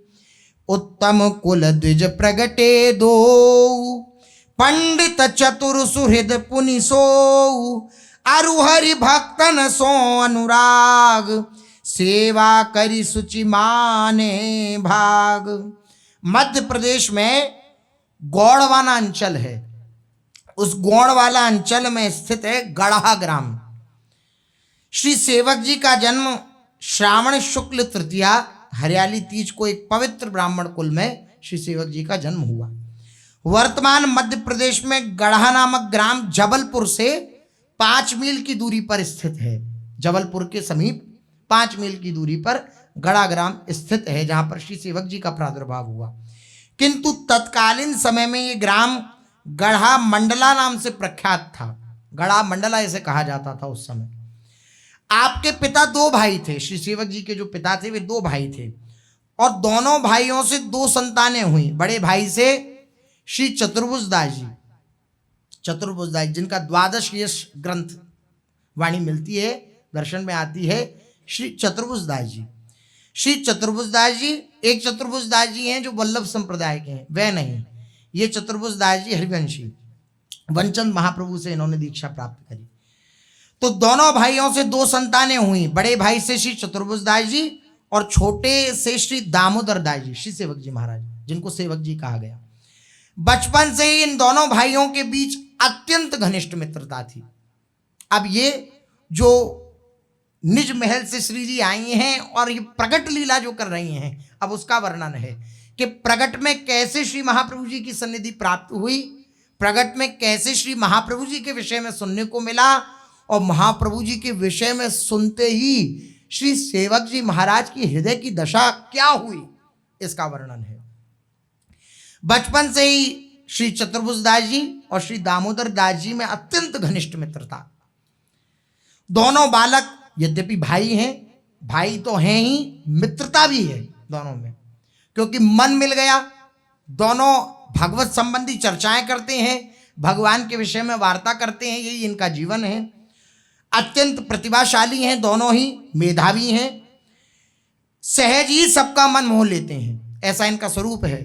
उत्तम कुल द्विज प्रगटे दो, पंडित चतुर सुहृद पुनि सो, अरु हरि भक्तन सो अनुराग, सेवा करी सुचि माने भाग। मध्य प्रदेश में गौड़वाना अंचल है, उस गौड़वाला अंचल में स्थित है गढ़ा ग्राम। श्री सेवक जी का जन्म श्रावण शुक्ल तृतीया हरियाली तीज को एक पवित्र ब्राह्मण कुल में श्री सेवक जी का जन्म हुआ। वर्तमान मध्य प्रदेश में गढ़ा नामक ग्राम जबलपुर से 5 मील की दूरी पर स्थित है। जबलपुर के समीप 5 मील की दूरी पर गढ़ा ग्राम स्थित है, जहां पर श्री सेवक जी का प्रादुर्भाव हुआ। किंतु तत्कालीन समय में ये ग्राम गढ़ा मंडला नाम से प्रख्यात था। गढ़ा मंडला इसे कहा जाता था उस समय। आपके पिता 2 भाई थे, श्री सेवक जी के जो पिता थे वे 2 भाई थे, और दोनों भाइयों से 2 संतानें हुई। बड़े भाई से श्री चतुर्भुज दास जी, चतुर्भुज दास जिनका 12 यश ग्रंथ वाणी मिलती है, दर्शन में आती है, श्री चतुर्भुज दास जी। श्री चतुर्भुज दास जी, एक चतुर्भुज दास जी हैं जो वल्लभ संप्रदाय के हैं, वे नहीं, ये चतुर्भुज दास जी हरिवंशी, वनचंद महाप्रभु से इन्होंने दीक्षा प्राप्त करी। तो दोनों भाइयों से 2 संतानें हुई, बड़े भाई से श्री चतुर्भुज दास जी और छोटे से श्री दामोदर दास जी, श्री सेवक जी महाराज, जिनको सेवक जी कहा गया। बचपन से ही इन दोनों भाइयों के बीच अत्यंत घनिष्ठ मित्रता थी। अब ये जो निज महल से श्री जी आई हैं और ये प्रगट लीला जो कर रही हैं, अब उसका वर्णन है कि प्रगट में कैसे श्री महाप्रभु जी की सन्निधि प्राप्त हुई, प्रगट में कैसे श्री महाप्रभु जी के विषय में सुनने को मिला, और महाप्रभु जी के विषय में सुनते ही श्री सेवक जी महाराज की हृदय की दशा क्या हुई, इसका वर्णन है। बचपन से ही श्री चतुर्भुज दास जी और श्री दामोदर दास जी में अत्यंत घनिष्ठ मित्रता। दोनों बालक यद्यपि भाई हैं, भाई तो हैं ही, मित्रता भी है दोनों में, क्योंकि मन मिल गया। दोनों भगवत संबंधी चर्चाएं करते हैं, भगवान के विषय में वार्ता करते हैं, यही इनका जीवन है। अत्यंत प्रतिभाशाली हैं दोनों ही, मेधावी हैं, सहज ही सबका मन मोह लेते हैं, ऐसा इनका स्वरूप है।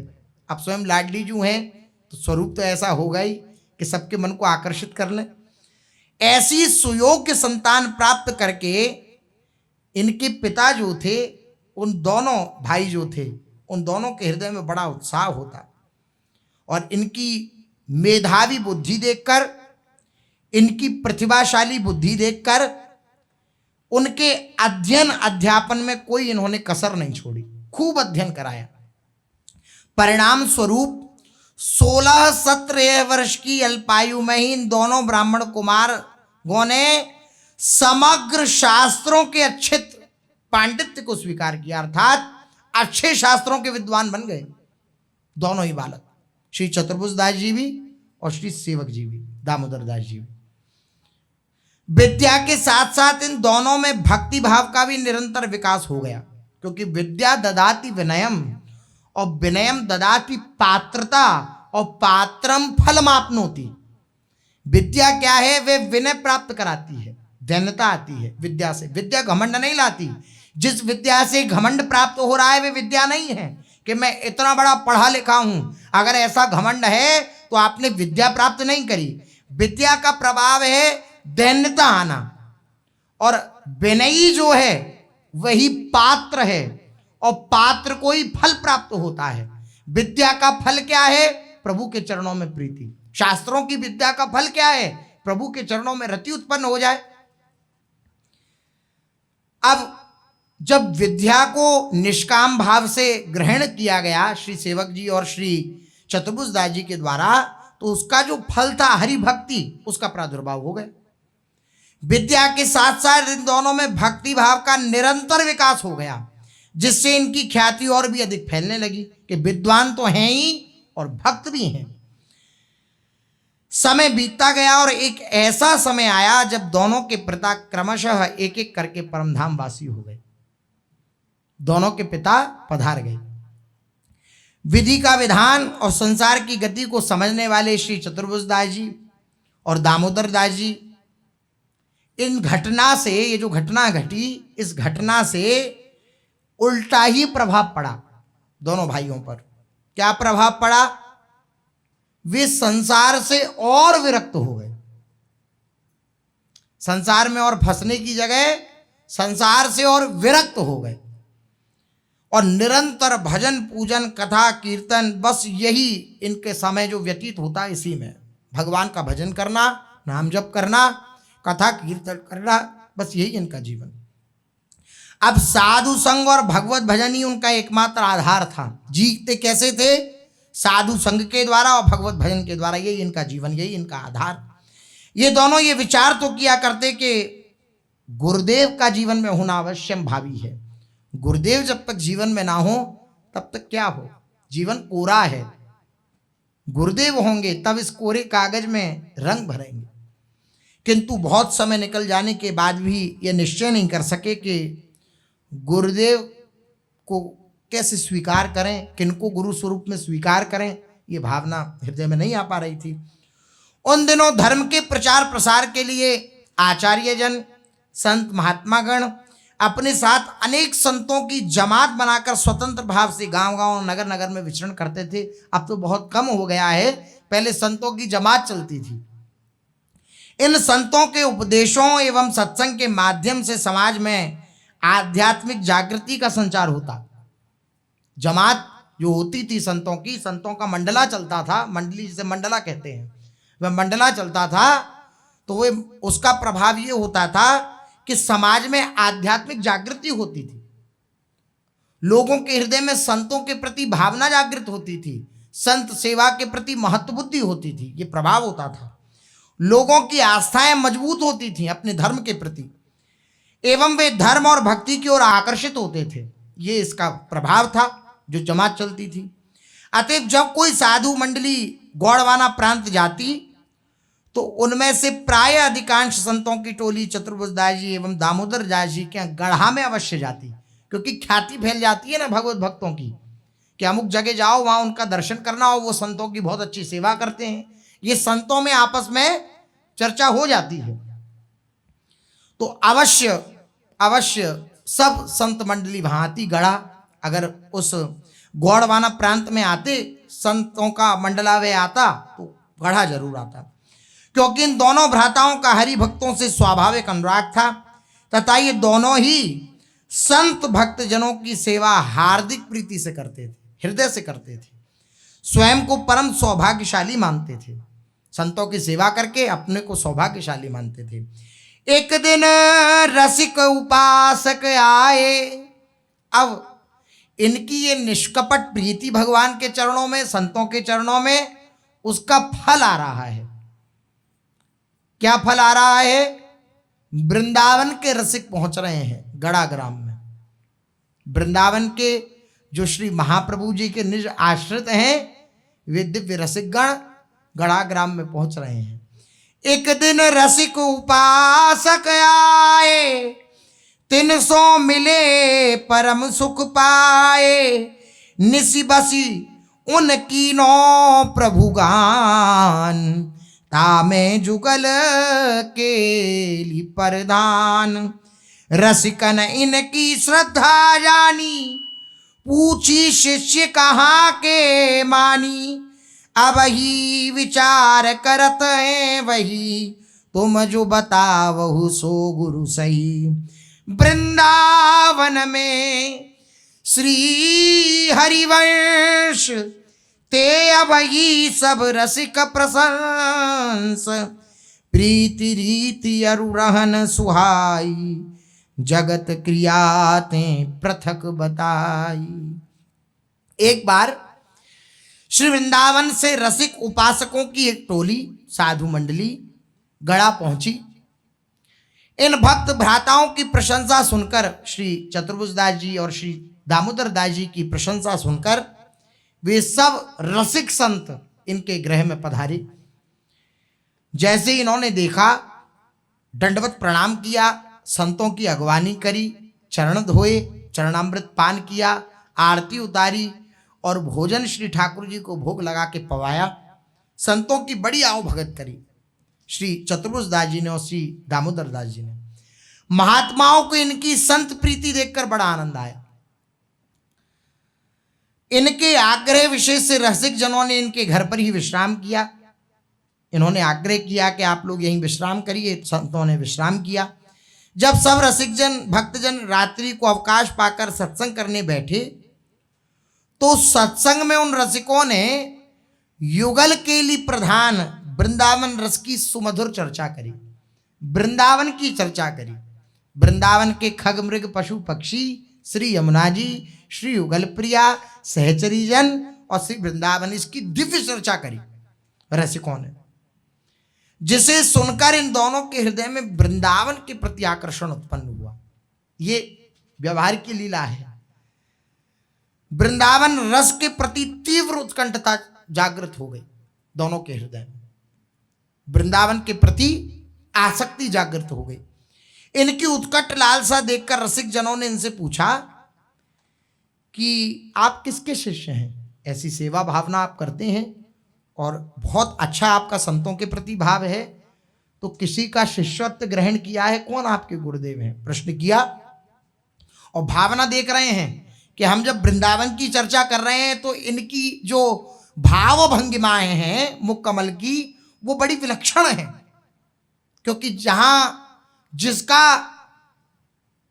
अब स्वयं लाडली जो हैं तो स्वरूप तो ऐसा होगा ही कि सबके मन को आकर्षित कर लें। ऐसी सुयोग्य संतान प्राप्त करके इनके पिता जो थे, उन दोनों भाई जो थे, उन दोनों के हृदय में बड़ा उत्साह होता और इनकी मेधावी बुद्धि देखकर, इनकी प्रतिभाशाली बुद्धि देखकर उनके अध्ययन अध्यापन में कोई इन्होंने कसर नहीं छोड़ी, खूब अध्ययन कराया। परिणाम स्वरूप 16-17 वर्ष की अल्पायु में ही इन दोनों ब्राह्मण कुमारों ने समग्र शास्त्रों के अच्छे पांडित्य को स्वीकार किया, अर्थात अच्छे शास्त्रों के विद्वान बन गए दोनों ही बालक, श्री चतुर्भुज दास जी भी और श्री सेवक जी भी, दामोदर दास जी भी। विद्या के साथ साथ इन दोनों में भक्ति भाव का भी निरंतर विकास हो गया, क्योंकि विद्या ददाति विनयम और विनयम ददाति पात्रता और पात्रम फलमाप्नोति। विद्या क्या है? वे विनय प्राप्त कराती है, दैन्यता आती है विद्या से। विद्या घमंड नहीं लाती। जिस विद्या से घमंड प्राप्त हो रहा है वे विद्या नहीं है कि मैं इतना बड़ा पढ़ा लिखा हूं। अगर ऐसा घमंड है तो आपने विद्या प्राप्त नहीं करी। विद्या का प्रभाव है दैन्यता आना, और विनयी जो है वही पात्र है, और पात्र को ही फल प्राप्त होता है। विद्या का फल क्या है? प्रभु के चरणों में प्रीति। शास्त्रों की विद्या का फल क्या है? प्रभु के चरणों में रति उत्पन्न हो जाए। अब जब विद्या को निष्काम भाव से ग्रहण किया गया श्री सेवक जी और श्री चतुर्भुज दास जी के द्वारा, तो उसका जो फल था हरि भक्ति, उसका प्रादुर्भाव हो गया। विद्या के साथ साथ इन दोनों में भक्ति भाव का निरंतर विकास हो गया, जिससे इनकी ख्याति और भी अधिक फैलने लगी कि विद्वान तो हैं ही और भक्त भी हैं। समय बीतता गया और एक ऐसा समय आया जब दोनों के पिता क्रमशः एक एक करके परमधाम वासी हो गए। दोनों के पिता पधार गए। विधि का विधान और संसार की गति को समझने वाले श्री चतुर्भुज दास जी और दामोदर दास जी, इन घटना से, ये जो घटना घटी, इस घटना से उल्टा ही प्रभाव पड़ा दोनों भाइयों पर। क्या प्रभाव पड़ा? वे संसार से और विरक्त हो गए। संसार में और फंसने की जगह संसार से और विरक्त हो गए, और निरंतर भजन पूजन कथा कीर्तन, बस यही इनके समय जो व्यतीत होता है इसी में। भगवान का भजन करना, नाम जप करना, कथा कीर्तन करना, बस यही इनका जीवन। अब साधु संग और भगवत भजन ही उनका एकमात्र आधार था। जीते कैसे थे? साधु संग के द्वारा और भगवत भजन के द्वारा। यही इनका जीवन, यही इनका आधार। ये दोनों ये विचार तो किया करते कि गुरुदेव का जीवन में होना अवश्यम भावी है। गुरुदेव जब तक जीवन में ना हो तब तक क्या हो, जीवन कोरा है। गुरुदेव होंगे तब इस कोरे कागज में रंग भरेंगे। किंतु बहुत समय निकल जाने के बाद भी ये निश्चय नहीं कर सके कि गुरुदेव को कैसे स्वीकार करें, किनको गुरु स्वरूप में स्वीकार करें। ये भावना हृदय में नहीं आ पा रही थी। उन दिनों धर्म के प्रचार प्रसार के लिए आचार्यजन, संत महात्मागण अपने साथ अनेक संतों की जमात बनाकर स्वतंत्र भाव से गांव-गांव, नगर-नगर में विचरण करते थे। अब तो बहुत कम हो गया है, पहले संतों की जमात चलती थी। इन संतों के उपदेशों एवं सत्संग के माध्यम से समाज में आध्यात्मिक जागृति का संचार होता। जमात जो होती थी संतों की, संतों का मंडला चलता था, मंडली जिसे मंडला कहते हैं, वह मंडला चलता था, तो वह उसका प्रभाव ये होता था कि समाज में आध्यात्मिक जागृति होती थी। लोगों के हृदय में संतों के प्रति भावना जागृत होती थी, संत सेवा के प्रति महत्व बुद्धि होती थी। ये प्रभाव होता था। लोगों की आस्थाएं मजबूत होती थी अपने धर्म के प्रति, एवं वे धर्म और भक्ति की ओर आकर्षित होते थे। ये इसका प्रभाव था जो जमात चलती थी। अतएव जब कोई साधु मंडली गौड़वाना प्रांत जाती तो उनमें से प्राय अधिकांश संतों की टोली चतुर्भुज दास जी एवं दामोदर दास जी के गढ़ा में अवश्य जाती, क्योंकि ख्याति फैल जाती है ना भगवत भक्तों की कि अमुक जगह जाओ, वहाँ उनका दर्शन करना हो, वो संतों की बहुत अच्छी सेवा करते हैं। ये संतों में आपस में चर्चा हो जाती है। तो अवश्य सब संत मंडली वहाँ आती गढ़ा। अगर उस गौड़वाना प्रांत में आते संतों का मंडलावे आता तो गढ़ा जरूर आता, क्योंकि इन दोनों भ्राताओं का हरि भक्तों से स्वाभाविक अनुराग था तथा ये दोनों ही संत भक्त जनों की सेवा हार्दिक प्रीति से करते थे, हृदय से करते थे, स्वयं को परम सौभाग्यशाली मानते थे। संतों की सेवा करके अपने को सौभाग्यशाली मानते थे। एक दिन रसिक उपासक आए। अब इनकी ये निष्कपट प्रीति भगवान के चरणों में, संतों के चरणों में, उसका फल आ रहा है। क्या फल आ रहा है? वृंदावन के रसिक पहुंच रहे हैं गड़ा ग्राम में। वृंदावन के जो श्री महाप्रभु जी के निज आश्रित हैं, वे दिव्य रसिकगण गड़ा ग्राम में पहुंच रहे हैं। एक दिन रसिक उपासक आए, 300 मिले परम सुख पाए, निसी बसी उनकी नो प्रभु गान, तामे जुगल केली परदान। रसिकन इनकी श्रद्धा जानी, पूछी शिष्य कहाँ के मानी, अब ही विचार करत हैं वही, तुम जो बतावहु सो गुरु सही। वृंदावन में श्री हरिवंश, ते अब ही सब रसिक प्रशंस, प्रीति रीति अरुरहन सुहाई, जगत क्रियाते पृथक बताई। एक बार श्री वृंदावन से रसिक उपासकों की एक टोली, साधु मंडली गड़ा पहुंची। इन भक्त भ्राताओं की प्रशंसा सुनकर, श्री चतुर्भुज दास जी और श्री दामोदर दास जी की प्रशंसा सुनकर, वे सब रसिक संत इनके गृह में पधारे। जैसे ही इन्होंने देखा, दंडवत प्रणाम किया, संतों की अगवानी करी, चरण धोए, चरणामृत पान किया, आरती उतारी और भोजन श्री ठाकुर जी को भोग लगा के पवाया। संतों की बड़ी आओ भगत करी श्री चतुर्भुज दास जी ने और श्री दामोदर दास जी ने। महात्माओं को इनकी संत प्रीति देखकर बड़ा आनंद आया। इनके आग्रह विशेष से रसिक जनों ने इनके घर पर ही विश्राम किया। इन्होंने आग्रह किया कि आप लोग यहीं विश्राम करिए। संतों ने विश्राम किया। जब सब रसिकजन भक्तजन रात्रि को अवकाश पाकर सत्संग करने बैठे, तो सत्संग में उन रसिकों ने युगल केली प्रधान वृंदावन रस की सुमधुर चर्चा करी, वृंदावन की चर्चा करी। वृंदावन के खग मृग पशु पक्षी, श्री यमुना जी, श्री युगल प्रिया, सहचरी जन और श्री वृंदावन, इसकी दिव्य चर्चा करी रसिकों ने, जिसे सुनकर इन दोनों के हृदय में वृंदावन के प्रति आकर्षण उत्पन्न हुआ। ये व्यवहार की लीला है। वृंदावन रस के प्रति तीव्र उत्कंठता जागृत हो गई दोनों के हृदय में। वृंदावन के प्रति आसक्ति जागृत हो गई। इनकी उत्कट लालसा देखकर रसिक जनों ने इनसे पूछा कि आप किसके शिष्य हैं? ऐसी सेवा भावना आप करते हैं और बहुत अच्छा आपका संतों के प्रति भाव है, तो किसी का शिष्यत्व ग्रहण किया है? कौन आपके गुरुदेव हैं? प्रश्न किया। और भावना देख रहे हैं कि हम जब वृंदावन की चर्चा कर रहे हैं तो इनकी जो भाव भंगिमाएं हैं मुख कमल की, वो बड़ी विलक्षण है, क्योंकि जहां जिसका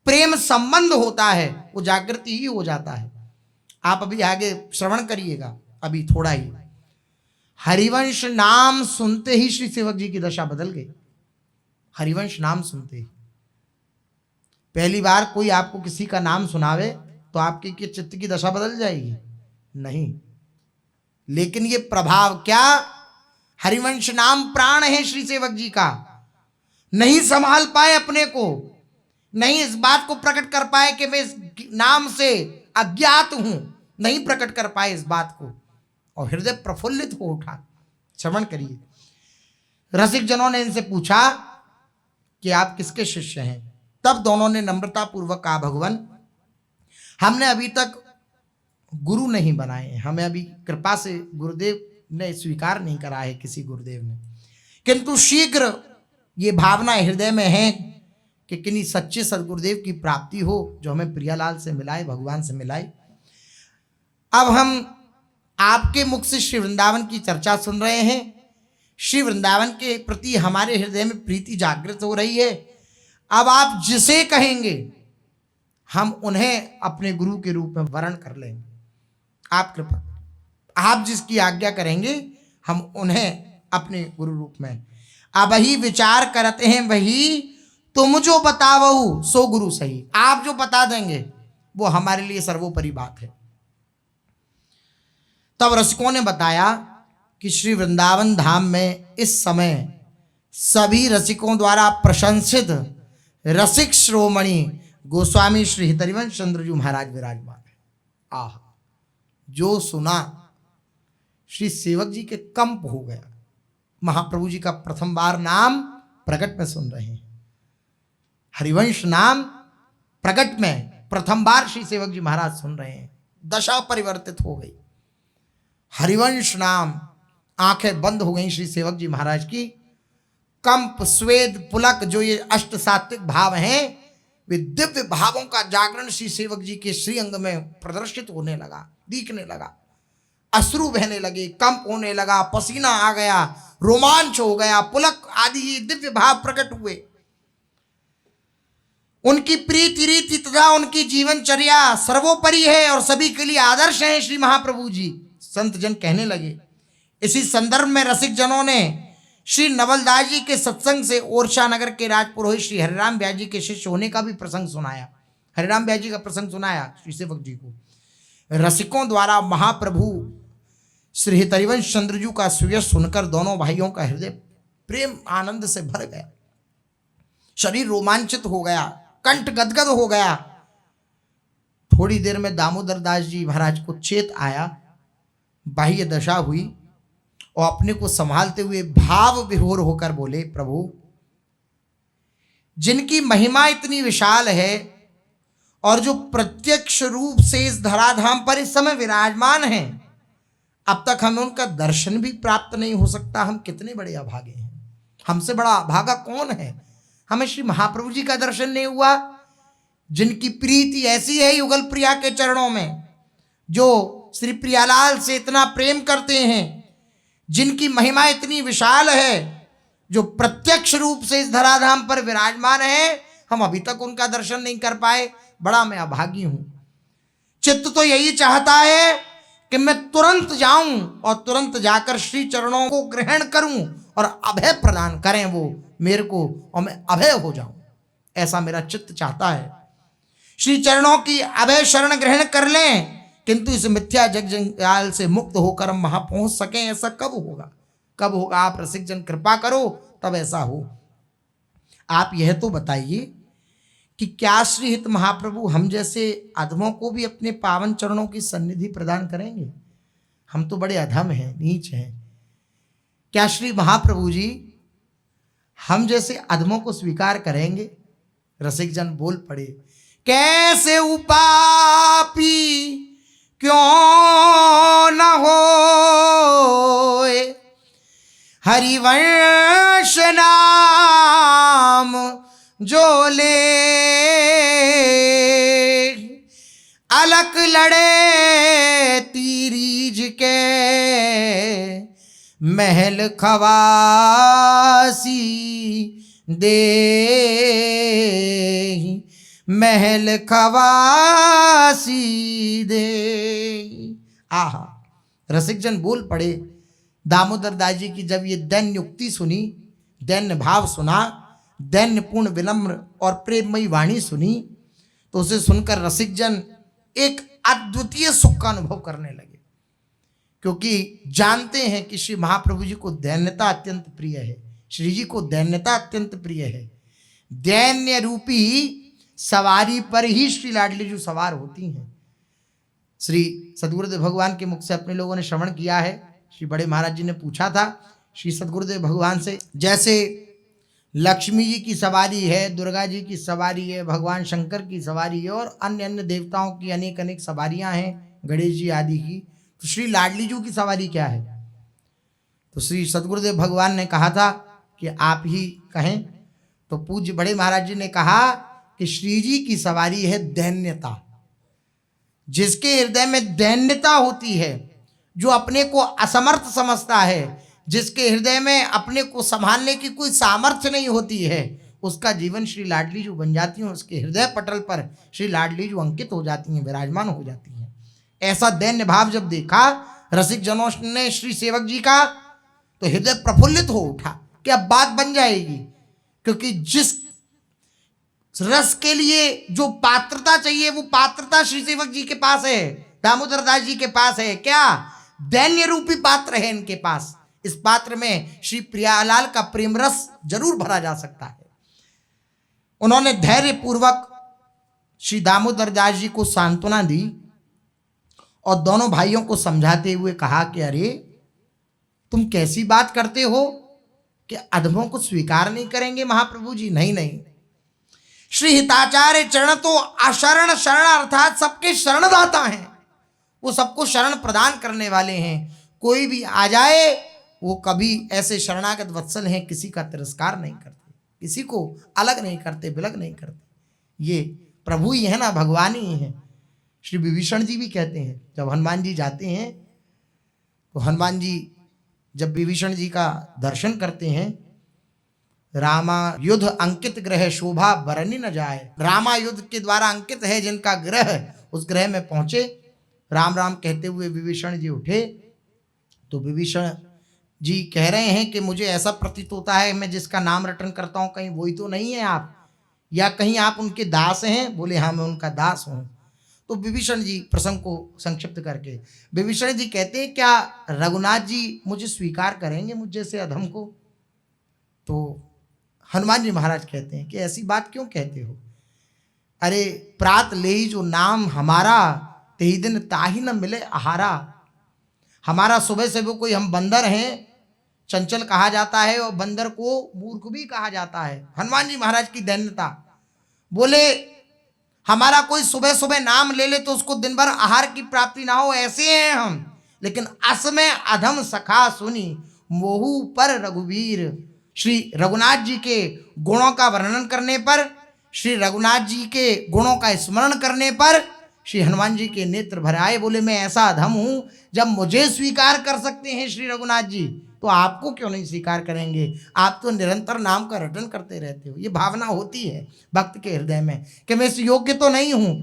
प्रेम संबंध होता है वो जागृति ही हो जाता है। आप अभी आगे श्रवण करिएगा, अभी थोड़ा ही। हरिवंश नाम सुनते ही श्री सेवक जी की दशा बदल गई। हरिवंश नाम सुनते ही, पहली बार कोई आपको किसी का नाम सुनावे तो आपके चित्त की दशा बदल जाएगी? नहीं। लेकिन ये प्रभाव क्या, हरिवंश नाम प्राण है श्री सेवक जी का। नहीं संभाल पाए अपने को, नहीं इस बात को प्रकट कर पाए कि मैं इस नाम से अज्ञात हूं, नहीं प्रकट कर पाए इस बात को, और हृदय प्रफुल्लित हो उठा। श्रवण करिए। रसिक जनों ने इनसे पूछा कि आप किसके शिष्य हैं? तब दोनों ने नम्रता पूर्वक कहा, भगवान, हमने अभी तक गुरु नहीं बनाए हैं, हमें अभी कृपा से गुरुदेव ने स्वीकार नहीं करा है किसी गुरुदेव ने, किंतु शीघ्र ये भावना हृदय में है कि किन्हीं सच्चे सदगुरुदेव की प्राप्ति हो जो हमें प्रियालाल से मिलाए, भगवान से मिलाए। अब हम आपके मुख से श्री वृंदावन की चर्चा सुन रहे हैं। श्री वृंदावन के प्रति हमारे हृदय में प्रीति जागृत हो रही है। अब आप जिसे कहेंगे हम उन्हें अपने गुरु के रूप में वर्ण कर लेंगे। आप कृपा, आप जिसकी आज्ञा करेंगे हम उन्हें अपने गुरु रूप में। अब ही विचार करते हैं वही तुम जो बतावो सो गुरु सही। आप जो बता देंगे वो हमारे लिए सर्वोपरि बात है। तब रसिकों ने बताया कि श्री वृंदावन धाम में इस समय सभी रसिकों द्वारा प्रशंसित रसिक श्रोमणि गोस्वामी श्री हितरिवंश चंद्र जी महाराज विराजमान है। आह, जो सुना श्री सेवक जी के कंप हो गया। महाप्रभु जी का प्रथम बार नाम प्रकट में सुन रहे हैं। हरिवंश नाम प्रकट में प्रथम बार श्री सेवक जी महाराज सुन रहे हैं। दशा परिवर्तित हो गई। हरिवंश नाम, आंखें बंद हो गई श्री सेवक जी महाराज की। कंप, स्वेद, पुलक, जो ये अष्ट सात्विक भाव हैं, वे दिव्य भावों का जागरण श्री सेवक जी के श्रीअंग में प्रदर्शित होने लगा, दिखने लगा। अश्रु बहने लगे, कंप होने लगा, पसीना आ गया, रोमांच हो गया, पुलक आदि दिव्य भाव प्रकट हुए। उनकी प्रीति रीति तथा उनकी जीवनचर्या सर्वोपरि है और सभी के लिए आदर्श है श्री महाप्रभु जी। संत जन कहने लगे। इसी संदर्भ में रसिक जनों ने श्री नवलदास जी के सत्संग से ओरछा नगर के राजपुरोहित श्री हरिराम व्यास जी के शिष्य होने का भी प्रसंग सुनाया। हरिराम व्यास जी का प्रसंग सुनाया श्री सेवक जी को। रसिकों द्वारा महाप्रभु श्री हितरिवंश चंद्र जी का सुयश सुनकर दोनों भाइयों का हृदय प्रेम आनंद से भर गया। शरीर रोमांचित हो गया, कंठ गदगद हो गया। थोड़ी देर में दामोदर दास जी महाराज को चेत आया, बाह्य दशा हुई और अपने को संभालते हुए भाव विभोर होकर बोले, प्रभु जिनकी महिमा इतनी विशाल है और जो प्रत्यक्ष रूप से इस धराधाम पर इस समय विराजमान हैं, अब तक हमें उनका दर्शन भी प्राप्त नहीं हो सकता। हम कितने बड़े अभागे हैं। हमसे बड़ा अभागा कौन है? हमें श्री महाप्रभु जी का दर्शन नहीं हुआ, जिनकी प्रीति ऐसी है युगल प्रिया के चरणों में, जो श्री प्रियालाल से इतना प्रेम करते हैं, जिनकी महिमा इतनी विशाल है, जो प्रत्यक्ष रूप से इस धराधाम पर विराजमान है, हम अभी तक उनका दर्शन नहीं कर पाए। बड़ा मैं अभागी हूं। चित्त तो यही चाहता है कि मैं तुरंत जाऊं और तुरंत जाकर श्री चरणों को ग्रहण करूं और अभय प्रदान करें वो मेरे को और मैं अभय हो जाऊं। ऐसा मेरा चित्त चाहता है। श्री चरणों की अभय शरण ग्रहण कर लें, किंतु इस मिथ्या जंजाल से मुक्त होकर हम वहां पहुंच सकें, ऐसा कब होगा? कब होगा? आप रसिक जन कृपा करो तब ऐसा हो। आप यह तो बताइए कि क्या श्री हित महाप्रभु हम जैसे अधमों को भी अपने पावन चरणों की सन्निधि प्रदान करेंगे? हम तो बड़े अधम हैं, नीच हैं। क्या श्री महाप्रभु जी हम जैसे अधमों को स्वीकार करेंगे? रसिक जन बोल पड़े, कैसे उपापी क्यों न होए, हरिवंश नाम जो ले, अलक लड़े तीरीज के महल खवासी दे, महल खवासी दे। आहा, रसिक जन बोल पड़े। दामोदर दास जी की जब ये दैन्य युक्ति सुनी, दैन्य भाव सुना, दैन्य पूर्ण विनम्र और प्रेममयी वाणी सुनी, तो उसे सुनकर रसिक जन एक अद्वितीय सुख का अनुभव करने लगे, क्योंकि जानते हैं कि श्री महाप्रभु जी को दैन्यता अत्यंत प्रिय है। श्री जी को दैन्यता अत्यंत प्रिय है। दैन्य रूपी सवारी पर ही श्री लाडली जी सवार होती हैं। श्री सद्गुरुदेव भगवान के मुख से अपने लोगों ने श्रवण किया है। श्री बड़े महाराज जी ने पूछा था श्री सद्गुरुदेव भगवान से, जैसे लक्ष्मी जी की सवारी है, दुर्गा जी की सवारी है, भगवान शंकर की सवारी है और अन्य अन्य देवताओं की अनेक अनेक सवारियां हैं, गणेश जी आदि की, तो श्री लाडली जी की सवारी क्या है? तो श्री सद्गुरुदेव भगवान ने कहा था कि आप ही कहें। तो पूज्य बड़े महाराज जी ने कहा कि श्री जी की सवारी है दैन्यता। जिसके हृदय में दैन्यता होती है, जो अपने को असमर्थ समझता है, जिसके हृदय में अपने को संभालने की कोई सामर्थ्य नहीं होती है, उसका जीवन श्री लाडली जो बन जाती है, उसके हृदय पटल पर श्री लाडली जो अंकित हो जाती हैं, विराजमान हो जाती हैं। ऐसा दैन्य भाव जब देखा रसिक जनों ने श्री सेवक जी का, तो हृदय प्रफुल्लित हो उठा कि अब बात बन जाएगी, क्योंकि जिस रस के लिए जो पात्रता चाहिए वो पात्रता श्री सेवक जी के पास है, दामोदर दास जी के पास है। क्या दैन्य रूपी पात्र है इनके पास। इस पात्र में श्री प्रियालाल का प्रेम रस जरूर भरा जा सकता है। उन्होंने धैर्य पूर्वक श्री दामोदर दास जी को सांत्वना दी और दोनों भाइयों को समझाते हुए कहा कि अरे तुम कैसी बात करते हो कि अधमों को स्वीकार नहीं करेंगे महाप्रभु जी। नहीं नहीं, श्री हिताचार्य चरण तो अशरण शरण अर्थात सबके शरणदाता हैं, वो सबको शरण प्रदान करने वाले हैं। कोई भी आ जाए वो कभी ऐसे शरणागत वत्सल हैं, किसी का तिरस्कार नहीं करते, किसी को अलग नहीं करते, विलग नहीं करते। ये प्रभु ही है ना, भगवान ही है। श्री विभीषण जी भी कहते हैं, जब हनुमान जी जाते हैं तो हनुमान जी जब विभीषण जी का दर्शन करते हैं, रामा युद्ध अंकित ग्रह शोभा बरनी न जाए। रामा युद्ध के द्वारा अंकित है जिनका ग्रह, उस ग्रह में पहुंचे, राम राम कहते हुए विभीषण जी उठे तो विभीषण जी कह रहे हैं कि मुझे ऐसा प्रतीत होता है मैं जिसका नाम रटन करता हूं कहीं वही तो नहीं है आप, या कहीं आप उनके दास हैं। बोले हाँ मैं उनका दास हूं। तो विभीषण जी प्रसंग को संक्षिप्त करके विभीषण जी कहते हैं क्या रघुनाथ जी मुझे स्वीकार करेंगे मुझ जैसे अधम को। तो हनुमान जी महाराज कहते हैं कि ऐसी बात क्यों कहते हो, अरे प्रात ले जो नाम हमारा तेही दिन ताही न मिले आहारा। हमारा सुबह से वो कोई, हम बंदर हैं, चंचल कहा जाता है और बंदर को मूर्ख भी कहा जाता है। हनुमान जी महाराज की दैन्यता। बोले हमारा कोई सुबह सुबह नाम ले ले तो उसको दिन भर आहार की प्राप्ति ना हो, ऐसे हैं हम। लेकिन अस में अधम सखा सुनी मोहू पर रघुवीर। श्री रघुनाथ जी के गुणों का वर्णन करने पर, श्री रघुनाथ जी के गुणों का स्मरण करने पर श्री हनुमान जी के नेत्र भर आए। बोले मैं ऐसा अधम हूं, जब मुझे स्वीकार कर सकते हैं श्री रघुनाथ जी तो आपको क्यों नहीं स्वीकार करेंगे। आप तो निरंतर नाम का रटन करते रहते हो। ये भावना होती है भक्त के हृदय में कि मैं इस योग्य तो नहीं हूं,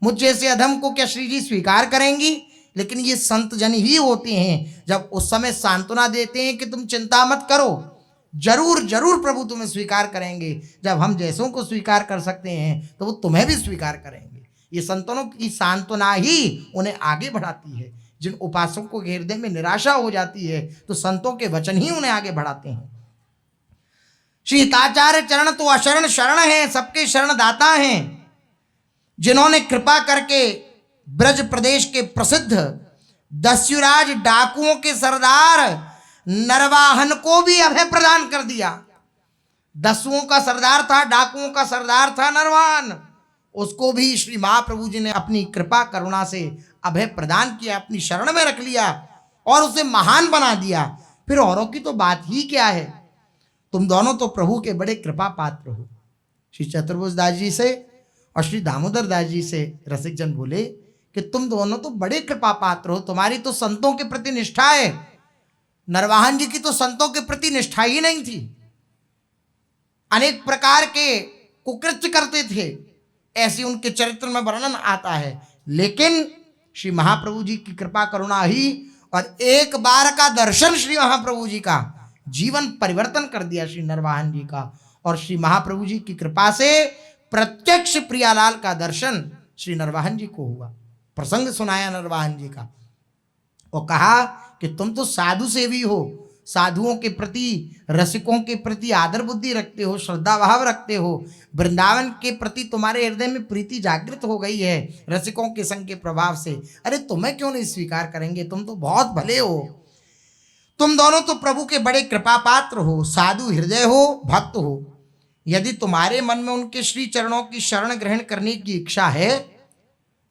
मुझ जैसे अधम को क्या श्री जी स्वीकार करेंगी। लेकिन ये संत जन ही होते हैं जब उस समय सांत्वना देते हैं कि तुम चिंता मत करो, जरूर जरूर प्रभु तुम्हें स्वीकार करेंगे। जब हम जैसों को स्वीकार कर सकते हैं तो वो तुम्हें भी स्वीकार करेंगे। ये संतों की सांत्वना ही उन्हें आगे बढ़ाती है। जिन उपासकों के हृदय में निराशा हो जाती है तो संतों के वचन ही उन्हें आगे बढ़ाते हैं। श्री हिताचार्य चरण तो अशरण शरण है, सबके शरणदाता हैं, जिन्होंने कृपा करके ब्रज प्रदेश के प्रसिद्ध दस्युराज डाकुओं के सरदार नरवाहन को भी अभय प्रदान कर दिया। दस्युओं का सरदार था, डाकुओं का सरदार था नरवाहन, उसको भी श्री महाप्रभु जी ने अपनी कृपा करुणा से अभय प्रदान किया, अपनी शरण में रख लिया और उसे महान बना दिया। फिर औरों की तो बात ही क्या है। तुम दोनों तो प्रभु के बड़े कृपा पात्र हो। श्री चतुर्भुज दास जी से और श्री दामोदर दास जी से रसिक जन बोले कि तुम दोनों तो बड़े कृपा पात्र हो, तुम्हारी तो संतों के प्रति निष्ठा है। नरवाहन जी की तो संतों के प्रति निष्ठा ही नहीं थी, अनेक प्रकार के कुकृत्य करते थे, ऐसी उनके चरित्र में वर्णन आता है। लेकिन श्री महाप्रभु जी की कृपा करुणा ही और एक बार का दर्शन श्री महाप्रभु जी का जीवन परिवर्तन कर दिया श्री नरवाहन जी का। और श्री महाप्रभु जी की कृपा से प्रत्यक्ष प्रियालाल का दर्शन श्री नरवाहन जी को हुआ। प्रसंग सुनाया नरवाहन जी का और कहा कि तुम तो साधु सेवी हो, साधुओं के प्रति, रसिकों के प्रति आदर बुद्धि रखते हो, श्रद्धा भाव रखते हो, वृंदावन के प्रति तुम्हारे हृदय में प्रीति जागृत हो गई है रसिकों के संग के प्रभाव से। अरे तुम्हें क्यों नहीं स्वीकार करेंगे, तुम तो बहुत भले हो। तुम दोनों तो प्रभु के बड़े कृपा पात्र हो, साधु हृदय हो, भक्त हो। यदि तुम्हारे मन में उनके श्री चरणों की शरण ग्रहण करने की इच्छा है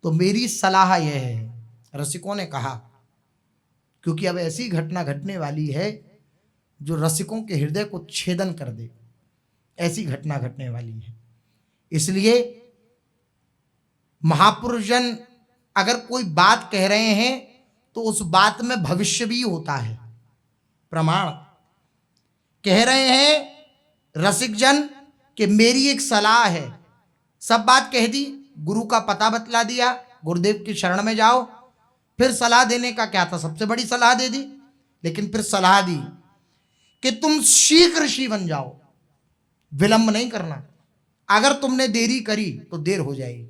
तो मेरी सलाह यह है, रसिकों ने कहा, क्योंकि अब ऐसी घटना घटने वाली है जो रसिकों के हृदय को छेदन कर दे, ऐसी घटना घटने वाली है। इसलिए महापुरुष जन अगर कोई बात कह रहे हैं तो उस बात में भविष्य भी होता है। प्रमाण। कह रहे हैं रसिक जन कि मेरी एक सलाह है। सब बात कह दी, गुरु का पता बतला दिया, गुरुदेव की शरण में जाओ। फिर सलाह देने का क्या था, सबसे बड़ी सलाह दे दी। लेकिन फिर सलाह दी कि तुम शीघ्र ऋषि बन जाओ, विलंब नहीं करना। अगर तुमने देरी करी तो देर हो जाएगी।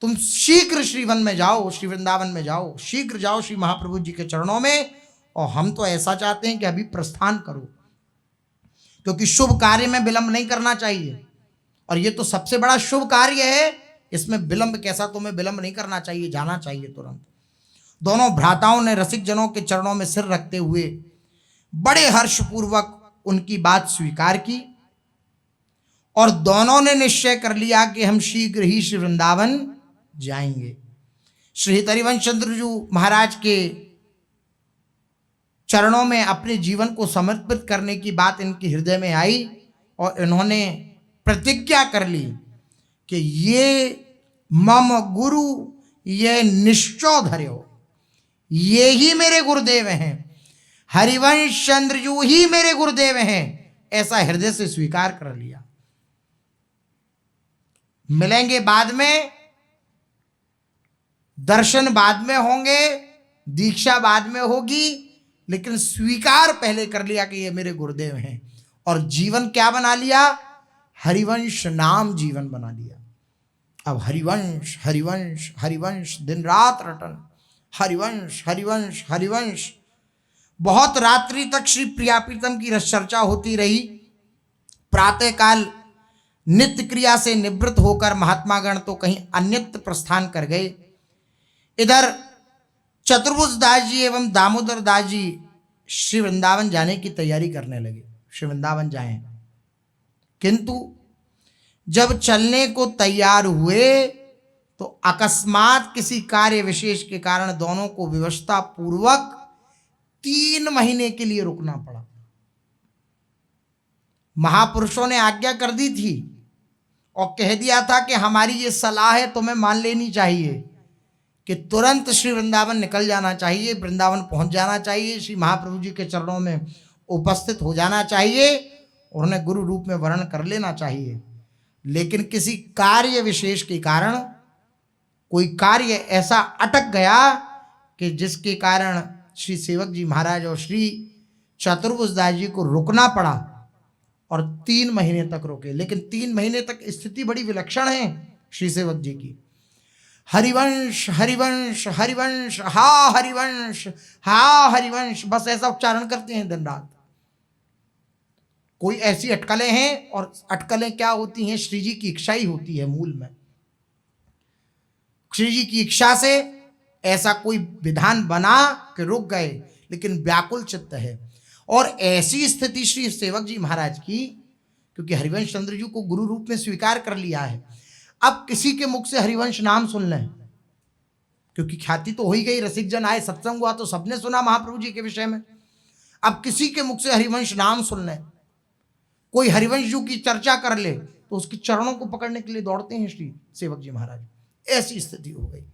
तुम शीघ्र श्री वन में जाओ, श्री वृंदावन में जाओ, शीघ्र जाओ श्री महाप्रभु जी के चरणों में। और हम तो ऐसा चाहते हैं कि अभी प्रस्थान करो, क्योंकि शुभ कार्य में विलंब नहीं करना चाहिए। और ये तो सबसे बड़ा शुभ कार्य है, इसमें विलंब कैसा, तुम्हें विलंब नहीं करना चाहिए, जाना चाहिए तुरंत। दोनों भ्राताओं ने रसिक जनों के चरणों में सिर रखते हुए बड़े हर्षपूर्वक उनकी बात स्वीकार की और दोनों ने निश्चय कर लिया कि हम शीघ्र ही श्री वृंदावन जाएंगे। श्री हरिवंश चंद्रजू महाराज के चरणों में अपने जीवन को समर्पित करने की बात इनके हृदय में आई और इन्होंने प्रतिज्ञा कर ली कि ये मम गुरु ये निश्चय धर्यो, ये ही मेरे गुरुदेव हैं, हरिवंश चंद्रजू ही मेरे गुरुदेव हैं, ऐसा हृदय से स्वीकार कर लिया। मिलेंगे बाद में, दर्शन बाद में होंगे, दीक्षा बाद में होगी, लेकिन स्वीकार पहले कर लिया कि ये मेरे गुरुदेव हैं। और जीवन क्या बना लिया, हरिवंश नाम जीवन बना लिया। अब हरिवंश हरिवंश हरिवंश दिन रात रटन, हरिवंश हरिवंश हरिवंश। बहुत रात्रि तक श्री प्रिया प्रीतम की रस चर्चा होती रही। प्रातःकाल नित्य क्रिया से निवृत्त होकर महात्मागण तो कहीं अन्यत्र प्रस्थान कर गए। इधर चतुर्भुज दास जी एवं दामोदर दास जी श्री वृंदावन जाने की तैयारी करने लगे, श्री वृंदावन जाएं। किंतु जब चलने को तैयार हुए तो अकस्मात किसी कार्य विशेष के कारण दोनों को विवशता पूर्वक 3 महीने के लिए रुकना पड़ा। महापुरुषों ने आज्ञा कर दी थी और कह दिया था कि हमारी ये सलाह है, तुम्हें मान लेनी चाहिए कि तुरंत श्री वृंदावन निकल जाना चाहिए, वृंदावन पहुंच जाना चाहिए, श्री महाप्रभु जी के चरणों में उपस्थित हो जाना चाहिए और उन्हें गुरु रूप में वर्ण कर लेना चाहिए। लेकिन किसी कार्य विशेष के कारण कोई कार्य ऐसा अटक गया कि जिसके कारण श्री सेवक जी महाराज और श्री चतुर्भुज दास जी को रुकना पड़ा और 3 महीने तक रुके। लेकिन 3 महीने तक स्थिति बड़ी विलक्षण है श्री सेवक जी की। हरिवंश हरिवंश हरिवंश हा हरिवंश हा हरिवंश, बस ऐसा उच्चारण करते हैं दिन रात। कोई ऐसी अटकलें हैं, और अटकलें क्या होती हैं, श्री जी की इच्छा ही होती है मूल में। श्री जी की इच्छा से ऐसा कोई विधान बना कि रुक गए, लेकिन व्याकुल चित्त है। और ऐसी स्थिति श्री सेवक जी महाराज की, क्योंकि हरिवंश चंद्र जी को गुरु रूप में स्वीकार कर लिया है। अब किसी के मुख से हरिवंश नाम सुन लें, क्योंकि ख्याति तो हो ही गई, रसिक जन आए, सत्संग हुआ तो सबने सुना महाप्रभु जी के विषय में। अब किसी के मुख से हरिवंश नाम सुन लें, कोई हरिवंश जी की चर्चा कर ले, तो उसके चरणों को पकड़ने के लिए दौड़ते हैं श्री सेवक जी महाराज। ऐसी स्थिति हो गई।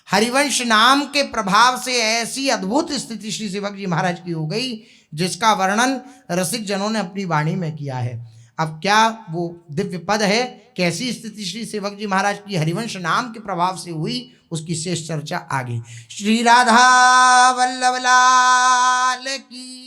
हरिवंश नाम के प्रभाव से ऐसी अद्भुत स्थिति श्री सेवक जी महाराज की हो गई, जिसका वर्णन रसिक जनों ने अपनी वाणी में किया है। अब क्या वो दिव्य पद है, कैसी स्थिति श्री सेवक जी महाराज की हरिवंश नाम के प्रभाव से हुई, उसकी शेष चर्चा आगे। श्री राधा वल्लभ लाल की